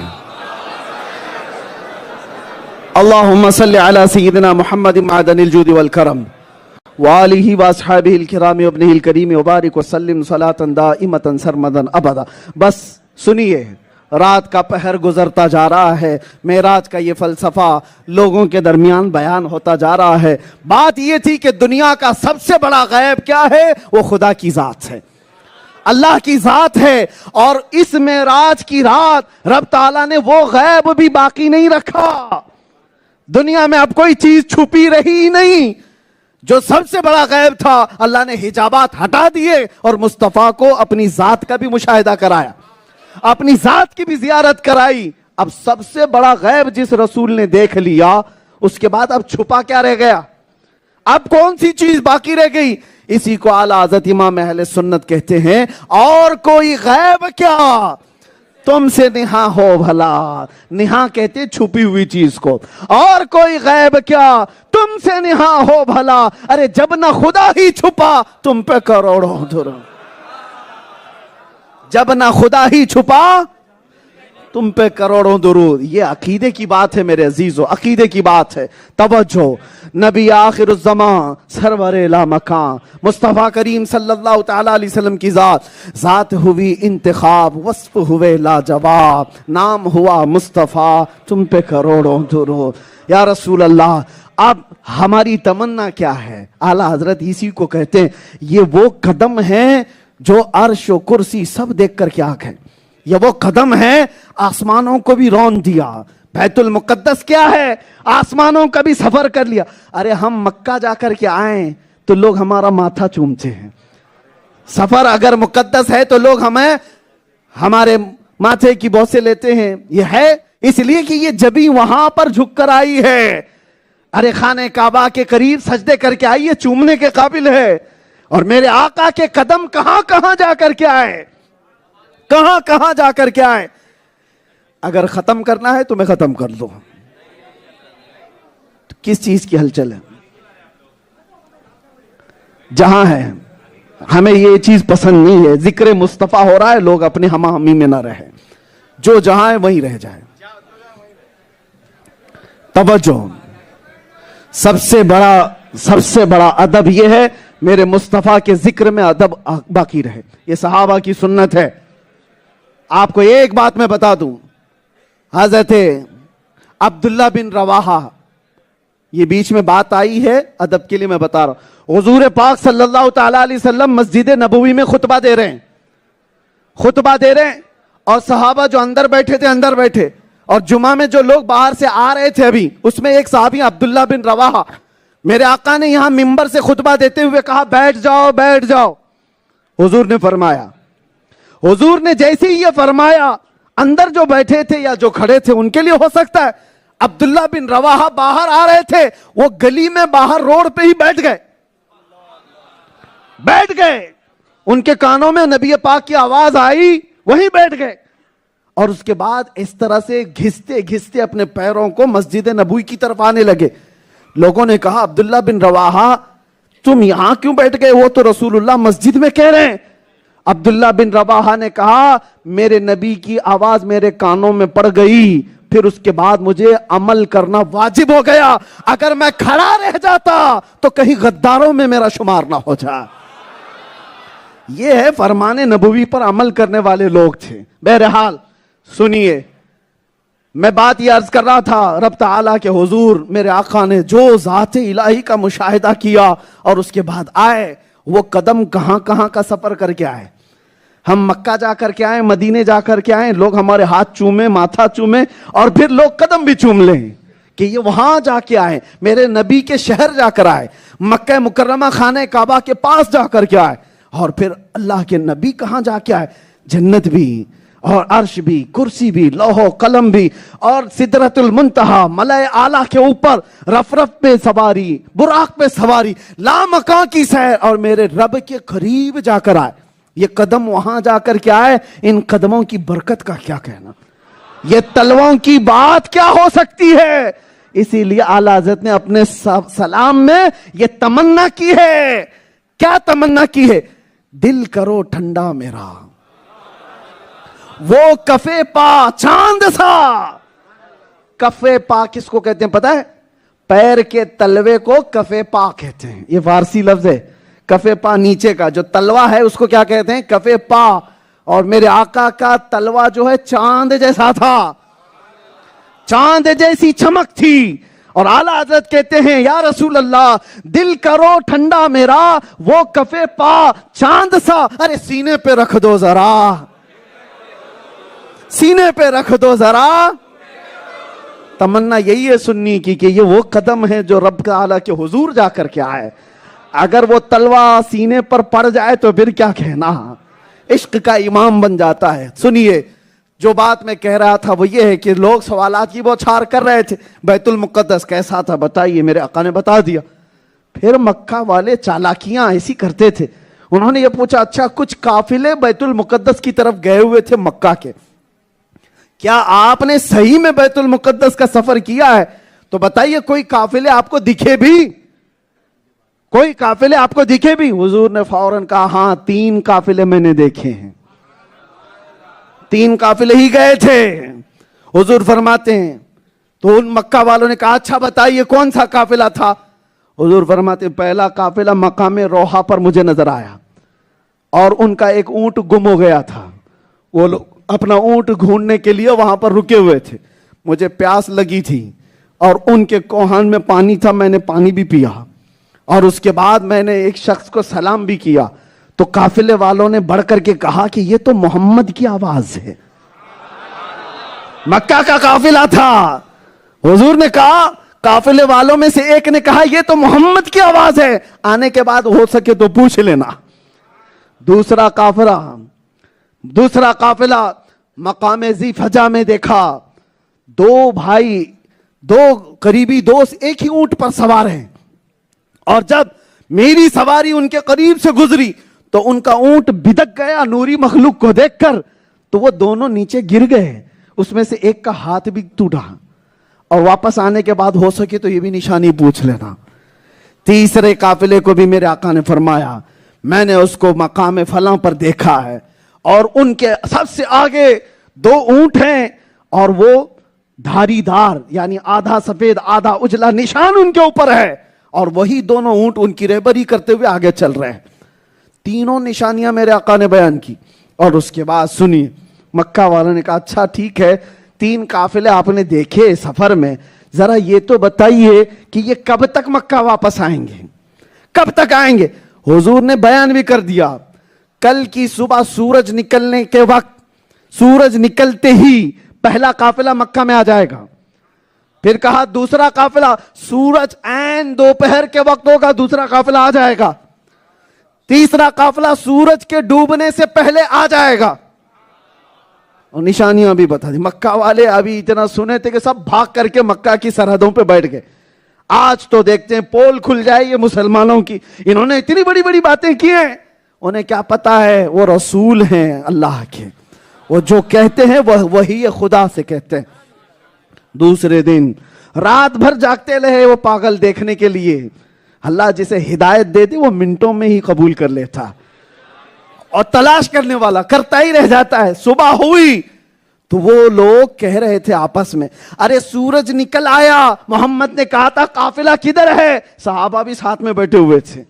Speaker 1: اللہم صلی علی سیدنا محمد معدن الجود والکرم وآلہ واصحابہ الکرام وابنہ الکریم وبارک وسلم صلاۃ دائمۃ سرمدا ابدا۔ بس سنیے، رات کا پہر گزرتا جا رہا ہے، معراج کا یہ فلسفہ لوگوں کے درمیان بیان ہوتا جا رہا ہے۔ بات یہ تھی کہ دنیا کا سب سے بڑا غیب کیا ہے؟ وہ خدا کی ذات ہے، اللہ کی ذات ہے۔ اور اس معراج کی رات رب تعالیٰ نے وہ غیب بھی باقی نہیں رکھا۔ دنیا میں اب کوئی چیز چھپی رہی نہیں۔ جو سب سے بڑا غیب تھا اللہ نے حجابات ہٹا دیے اور مصطفیٰ کو اپنی ذات کا بھی مشاہدہ کرایا، اپنی ذات کی بھی زیارت کرائی۔ اب سب سے بڑا غیب جس رسول نے دیکھ لیا، اس کے بعد اب چھپا کیا رہ گیا؟ اب کون سی چیز باقی رہ گئی؟ اسی کو اعلیٰ حضرت امام اہل سنت کہتے ہیں اور کوئی غیب کیا تم سے نہا ہو بھلا۔ نہا کہتے چھپی ہوئی چیز کو۔ اور کوئی غیب کیا تم سے نہا ہو بھلا۔ ارے جب نہ خدا ہی چھپا تم پہ کروڑوں درود، جب نہ خدا ہی چھپا تم پہ کروڑوں درود۔ یہ عقیدے کی بات ہے میرے عزیزو، عقیدے کی بات ہے۔ توجہ، نبی آخر الزمان سرور لا مکان مصطفیٰ کریم صلی اللہ تعالیٰ علیہ وسلم کی ذات ہوئی انتخاب، وصف ہوئے لاجواب، نام ہوا مصطفیٰ، تم پہ کروڑوں درود۔ یا رسول اللہ، اب ہماری تمنا کیا ہے؟ اعلیٰ حضرت اسی کو کہتے ہیں یہ وہ قدم ہے جو عرش و کرسی سب دیکھ کر کے آ گئے۔ یہ وہ قدم ہے آسمانوں کو بھی رون دیا۔ بیت المقدس کیا ہے؟ آسمانوں کا بھی سفر کر لیا۔ ارے ہم مکہ جا کر کے آئیں تو لوگ ہمارا ماتھا چومتے ہیں۔ سفر اگر مقدس ہے تو لوگ ہمیں ہمارے ماتھے کی بوسے لیتے ہیں۔ یہ ہے اس لیے کہ یہ جبھی وہاں پر جھک کر آئی ہے۔ ارے خانہ کعبہ کے قریب سجدے کر کے آئی ہے، چومنے کے قابل ہے۔ اور میرے آقا کے قدم کہاں کہاں جا کر کے آئے، کہاں کہاں جا کر کے آئے۔ اگر ختم کرنا ہے تو میں ختم کر لوں، کس چیز کی ہلچل ہے؟ جہاں ہے ہمیں یہ چیز پسند نہیں ہے، ذکر مصطفیٰ ہو رہا ہے، لوگ اپنے ہمہ ہمی میں نہ رہے، جو جہاں ہے وہیں رہ جائے۔ توجہ، سب سے بڑا ادب یہ ہے میرے مصطفیٰ کے ذکر میں ادب باقی رہے۔ یہ صحابہ کی سنت ہے۔ آپ کو ایک بات میں بتا دوں، حضرت عبداللہ بن رواحہ، یہ بیچ میں بات آئی ہے ادب کے لیے میں بتا رہا ہوں۔ حضور پاک صلی اللہ تعالیٰ علیہ وسلم مسجد نبوی میں خطبہ دے رہے ہیں اور صحابہ جو اندر بیٹھے تھے اندر بیٹھے، اور جمعہ میں جو لوگ باہر سے آ رہے تھے ابھی، اس میں ایک صحابی عبداللہ بن رواحہ، میرے آقا نے یہاں منبر سے خطبہ دیتے ہوئے کہا بیٹھ جاؤ بیٹھ جاؤ۔ حضور نے فرمایا، حضور نے جیسے ہی یہ فرمایا، اندر جو بیٹھے تھے یا جو کھڑے تھے ان کے لیے ہو سکتا ہے، عبداللہ بن رواحہ باہر آ رہے تھے، وہ گلی میں باہر روڈ پہ ہی بیٹھ گئے۔ ان کے کانوں میں نبی پاک کی آواز آئی, وہیں بیٹھ گئے, اور اس کے بعد اس طرح سے گھستے گھستے اپنے پیروں کو مسجد نبوی کی طرف آنے لگے. لوگوں نے کہا عبداللہ بن رواحہ تم یہاں کیوں بیٹھ گئے, وہ تو رسول اللہ مسجد میں کہہ رہے ہیں. عبداللہ بن رواحہ نے کہا میرے نبی کی آواز میرے کانوں میں پڑ گئی, پھر اس کے بعد مجھے عمل کرنا واجب ہو گیا. اگر میں کھڑا رہ جاتا تو کہیں غداروں میں میرا شمار نہ ہو جائے. یہ ہے فرمان نبوی پر عمل کرنے والے لوگ تھے. بہرحال سنیے, میں بات یہ عرض کر رہا تھا, رب تعالیٰ کے حضور میرے آقا نے جو ذات الہی کا مشاہدہ کیا اور اس کے بعد آئے, وہ قدم کہاں کہاں کا سفر کر کے آئے. ہم مکہ جا کر کے آئے, مدینے جا کر کے آئے, لوگ ہمارے ہاتھ چومے, ماتھا چومے, اور پھر لوگ قدم بھی چوم لیں کہ یہ وہاں جا کے آئے, میرے نبی کے شہر جا کر آئے, مکہ مکرمہ خانہ کعبہ کے پاس جا کر کے آئے, اور پھر اللہ کے نبی کہاں جا کے آئے, جنت بھی اور عرش بھی, کرسی بھی, لوح و قلم بھی, اور سدرۃ المنتہا, ملائے اعلیٰ کے اوپر رف رف پہ سواری, براق پہ سواری, لامکان کی سیر, اور میرے رب کے قریب جا کر آئے. یہ قدم وہاں جا کر کے آئے, ان قدموں کی برکت کا کیا کہنا, یہ تلووں کی بات کیا ہو سکتی ہے. اسی لیے اعلیٰ حضرت نے اپنے سلام میں یہ تمنا کی ہے. کیا تمنا کی ہے, دل کرو ٹھنڈا میرا, وہ کفے پا چاند سا. کفے پا کس کو کہتے ہیں پتہ ہے, پیر کے تلوے کو کفے پا کہتے ہیں. یہ فارسی لفظ ہے. کفے پا نیچے کا جو تلوا ہے اس کو کیا کہتے ہیں, کفے پا. اور میرے آقا کا تلوا جو ہے چاند جیسا تھا, چاند جیسی چمک تھی. اور اعلیٰ حضرت کہتے ہیں یا رسول اللہ دل کرو ٹھنڈا میرا, وہ کفے پا چاند سا. ارے سینے پہ رکھ دو ذرا, سینے پہ رکھ دو ذرا. تمنا یہی ہے سنی کی کہ یہ وہ قدم ہے جو رب تعالیٰ کے حضور جا کر کے آئے. اگر وہ تلوا سینے پر پڑ جائے تو پھر کیا کہنا, عشق کا امام بن جاتا ہے. سنیے, جو بات میں کہہ رہا تھا وہ یہ ہے کہ لوگ سوالات کی بوچھار کر رہے تھے, بیت المقدس کیسا تھا بتائیے, میرے آقا نے بتا دیا. پھر مکہ والے چالاکیاں ایسی کرتے تھے, انہوں نے یہ پوچھا اچھا کچھ قافلے بیت المقدس کی طرف گئے ہوئے تھے مکہ کے, کیا آپ نے صحیح میں بیت المقدس کا سفر کیا ہے, تو بتائیے کوئی قافلے آپ کو دکھے بھی, کوئی قافلے آپ کو دکھے بھی. حضور نے فوراً کہا ہاں 3 قافلے میں نے دیکھے ہیں, 3 قافلے ہی گئے تھے. حضور فرماتے ہیں تو ان مکہ والوں نے کہا اچھا بتائیے کون سا قافلہ تھا. حضور فرماتے ہیں پہلا قافلہ مقام روحا پر مجھے نظر آیا, اور ان کا ایک اونٹ گم ہو گیا تھا. وہ لوگ اپنا اونٹ ڈھونڈنے کے لیے وہاں پر رکے ہوئے تھے. مجھے پیاس لگی تھی اور ان کے کوہان میں پانی تھا, میں نے پانی بھی پیا, اور اس کے بعد میں نے ایک شخص کو سلام بھی کیا. تو قافلے والوں نے بڑھ کر کے کہا کہ یہ تو محمد کی آواز ہے. مکہ کا قافلہ تھا. حضور نے کہا, قافلے والوں میں سے ایک نے کہا یہ تو محمد کی آواز ہے, آنے کے بعد ہو سکے تو پوچھ لینا. دوسرا قافلہ مقام ذی فجا میں دیکھا, 2 بھائی 2 قریبی دوست ایک ہی اونٹ پر سوار ہیں, اور جب میری سواری ان کے قریب سے گزری تو ان کا اونٹ بدک گیا نوری مخلوق کو دیکھ کر, تو وہ دونوں نیچے گر گئے. اس میں سے ایک کا ہاتھ بھی ٹوٹا, اور واپس آنے کے بعد ہو سکے تو یہ بھی نشانی پوچھ لینا. تیسرے قافلے کو بھی میرے آقا نے فرمایا میں نے اس کو مقام فلاں پر دیکھا ہے, اور ان کے سب سے آگے 2 اونٹ ہیں, اور وہ دھاری دار یعنی آدھا سفید آدھا اجلا نشان ان کے اوپر ہے, اور وہی دونوں اونٹ ان کی رہبری کرتے ہوئے آگے چل رہے ہیں. 3 نشانیاں میرے آقا نے بیان کی. اور اس کے بعد سنیے, مکہ والوں نے کہا اچھا ٹھیک ہے 3 قافلے آپ نے دیکھے سفر میں, ذرا یہ تو بتائیے کہ یہ کب تک مکہ واپس آئیں گے, کب تک آئیں گے. حضور نے بیان بھی کر دیا, کل کی صبح سورج نکلنے کے وقت, سورج نکلتے ہی پہلا قافلہ مکہ میں آ جائے گا. پھر کہا دوسرا قافلہ سورج عین دوپہر کے وقت ہوگا, دوسرا قافلہ آ جائے گا. تیسرا قافلہ سورج کے ڈوبنے سے پہلے آ جائے گا. اور نشانیاں بھی بتا دی. مکہ والے ابھی اتنا سنے تھے کہ سب بھاگ کر کے مکہ کی سرحدوں پہ بیٹھ گئے. آج تو دیکھتے ہیں پول کھل جائے یہ مسلمانوں کی, انہوں نے اتنی بڑی بڑی باتیں کی ہیں. انہیں کیا پتا ہے وہ رسول ہیں اللہ کے، وہ جو کہتے ہیں وہ وہی خدا سے کہتے ہیں۔ دوسرے دن رات بھر جاگتے رہے وہ پاگل دیکھنے کے لیے، اللہ جسے ہدایت دے دی وہ منٹوں میں ہی قبول کر لیتا، اور تلاش کرنے والا کرتا ہی رہ جاتا ہے۔ صبح ہوئی تو وہ لوگ کہہ رہے تھے آپس میں، ارے سورج نکل آیا، محمد نے کہا تھا قافلہ کدھر ہے؟ صحابہ بھی ساتھ میں بیٹھے ہوئے تھے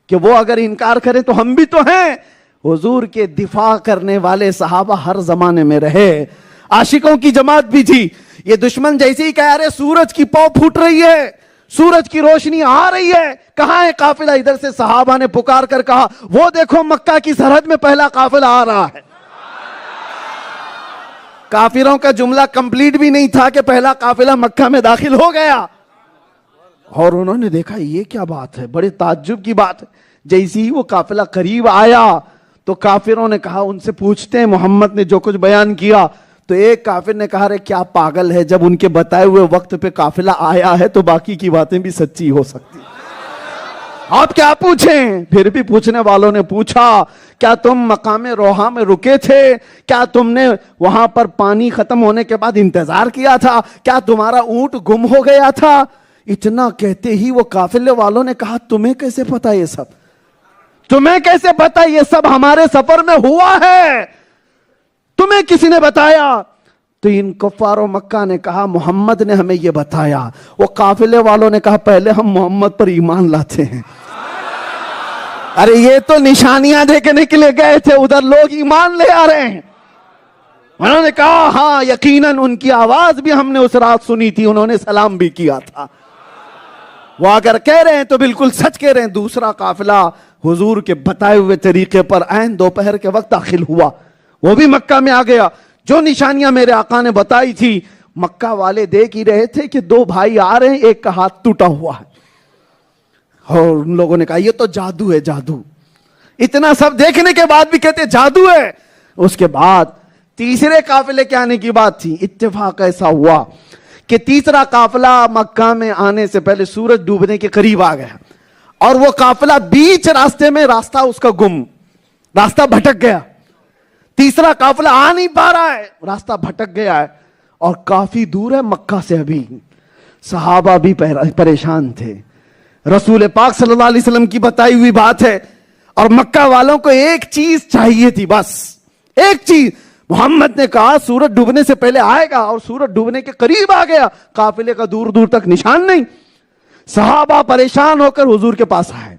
Speaker 1: کہ وہ اگر انکار کریں تو ہم بھی تو ہیں۔ حضور کے دفاع کرنے والے صحابہ ہر زمانے میں رہے، عاشقوں کی جماعت بھی تھی۔ یہ دشمن جیسے ہی کہہ رہے سورج کی پاؤں پھوٹ رہی ہے، سورج کی روشنی آ رہی ہے، کہاں ہے قافلہ؟ ادھر سے صحابہ نے پکار کر کہا وہ دیکھو مکہ کی سرحد میں پہلا قافلہ آ رہا ہے۔ کافروں کا جملہ کمپلیٹ بھی نہیں تھا کہ پہلا قافلہ مکہ میں داخل ہو گیا، اور انہوں نے دیکھا یہ کیا بات ہے، بڑے تعجب کی بات ہے۔ جیسے ہی وہ قافلہ قریب آیا تو کافروں نے کہا ان سے پوچھتے ہیں محمد نے جو کچھ بیان کیا، تو ایک کافر نے کہا رے کیا پاگل ہے، جب ان کے بتائے ہوئے وقت پہ قافلہ آیا ہے تو باقی کی باتیں بھی سچی ہو سکتی ہیں، آپ کیا پوچھیں؟ پھر بھی پوچھنے والوں نے پوچھا کیا تم مقام روحا میں رکے تھے؟ کیا تم نے وہاں پر پانی ختم ہونے کے بعد انتظار کیا تھا؟ کیا تمہارا اونٹ گم ہو گیا تھا؟ اتنا کہتے ہی وہ قافلے والوں نے کہا تمہیں کیسے پتا یہ سب؟ تمہیں کیسے پتا یہ سب؟ ہمارے سفر میں ہوا ہے، تمہیں کسی نے بتایا؟ تو ان کفار و مکہ نے کہا محمد نے ہمیں یہ بتایا۔ وہ قافلے والوں نے کہا پہلے ہم محمد پر ایمان لاتے ہیں۔ ارے یہ تو نشانیاں دیکھنے کے لیے گئے تھے، ادھر لوگ ایمان لے آ رہے ہیں۔ انہوں نے کہا ہاں یقیناً ان کی آواز بھی ہم نے اس رات سنی تھی، انہوں نے سلام بھی کیا تھا۔ وہ اگر کہہ رہے ہیں تو بالکل سچ کہہ رہے ہیں۔ دوسرا قافلہ حضور کے بتائے ہوئے طریقے پر عین دوپہر کے وقت داخل ہوا، وہ بھی مکہ میں آ گیا۔ جو نشانیاں میرے آقا نے بتائی تھی مکہ والے دیکھ ہی رہے تھے کہ دو بھائی آ رہے ہیں، ایک کا ہاتھ ٹوٹا ہوا ہے، اور ان لوگوں نے کہا یہ تو جادو ہے، جادو۔ اتنا سب دیکھنے کے بعد بھی کہتے جادو ہے۔ اس کے بعد تیسرے قافلے کے آنے کی بات تھی۔ اتفاق ایسا ہوا کہ تیسرا قافلہ مکہ میں آنے سے پہلے سورج ڈوبنے کے قریب آ گیا، اور وہ قافلہ بیچ راستے میں راستہ اس کا گم، راستہ بھٹک گیا۔ تیسرا قافلہ آ نہیں پا رہا ہے، راستہ بھٹک گیا ہے، اور کافی دور ہے مکہ سے۔ ابھی صحابہ بھی پریشان تھے، رسول پاک صلی اللہ علیہ وسلم کی بتائی ہوئی بات ہے، اور مکہ والوں کو ایک چیز چاہیے تھی، بس ایک چیز۔ محمد نے کہا سورج ڈوبنے سے پہلے آئے گا، اور سورج ڈوبنے کے قریب آ گیا، قافلے کا دور دور تک نشان نہیں۔ صحابہ پریشان ہو کر حضور کے پاس آئے،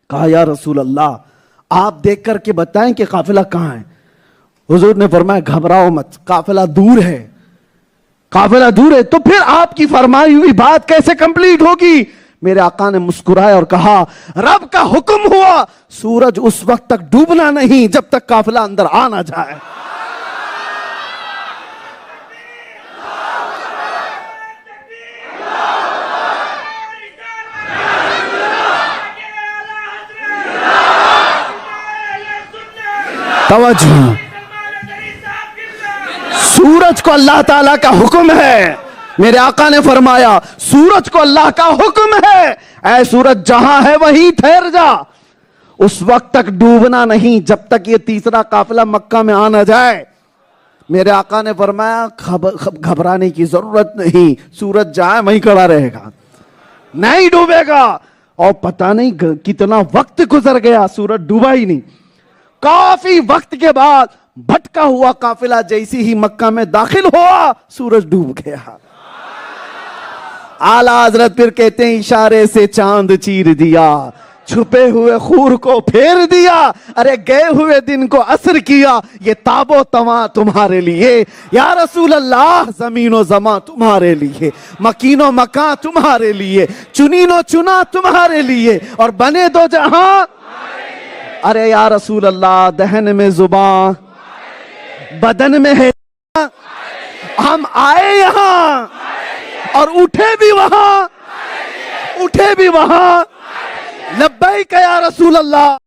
Speaker 1: کہا یا رسول اللہ آپ دیکھ کر کے بتائیں کہ قافلہ کہاں ہے۔ حضور نے فرمایا گھبراؤ مت، قافلہ دور ہے، قافلہ دور ہے، تو پھر آپ کی فرمائی ہوئی بات کیسے کمپلیٹ ہوگی؟ میرے آقا نے مسکرائے اور کہا رب کا حکم ہوا سورج اس وقت تک ڈوبنا نہیں جب تک قافلہ اندر آ نہ جائے۔ توجہ، سورج کو اللہ تعالیٰ کا حکم ہے۔ میرے آقا نے فرمایا سورج کو اللہ کا حکم ہے، اے سورج جہاں ہے وہیں ٹھہر جا، اس وقت تک ڈوبنا نہیں جب تک یہ تیسرا قافلہ مکہ میں آ نہ جائے۔ میرے آقا نے فرمایا گھبرانے کی ضرورت نہیں، سورج جہاں وہیں کھڑا رہے گا، نہیں ڈوبے گا۔ اور پتہ نہیں کتنا وقت گزر گیا، سورج ڈوبا ہی نہیں۔ کافی وقت کے بعد بھٹکا ہوا قافلہ جیسی ہی مکہ میں داخل ہوا، سورج ڈوب گیا۔ اعلیٰ حضرت پھر کہتے ہیں اشارے سے چاند چیر دیا، چھپے ہوئے خور کو پھیر دیا، ارے گئے ہوئے دن کو عصر کیا، یہ تاب و تواں تمہارے لیے یا رسول اللہ، زمین و زمان تمہارے لیے، مکین و مکان تمہارے لیے، چنین و چنا تمہارے لیے، اور بنے دو جہاں، ارے یا رسول اللہ دہن میں زبان بدن میں ہے، ہم آئے یہاں اور اٹھے بھی وہاں، اٹھے بھی وہاں، لبیک یا رسول اللہ۔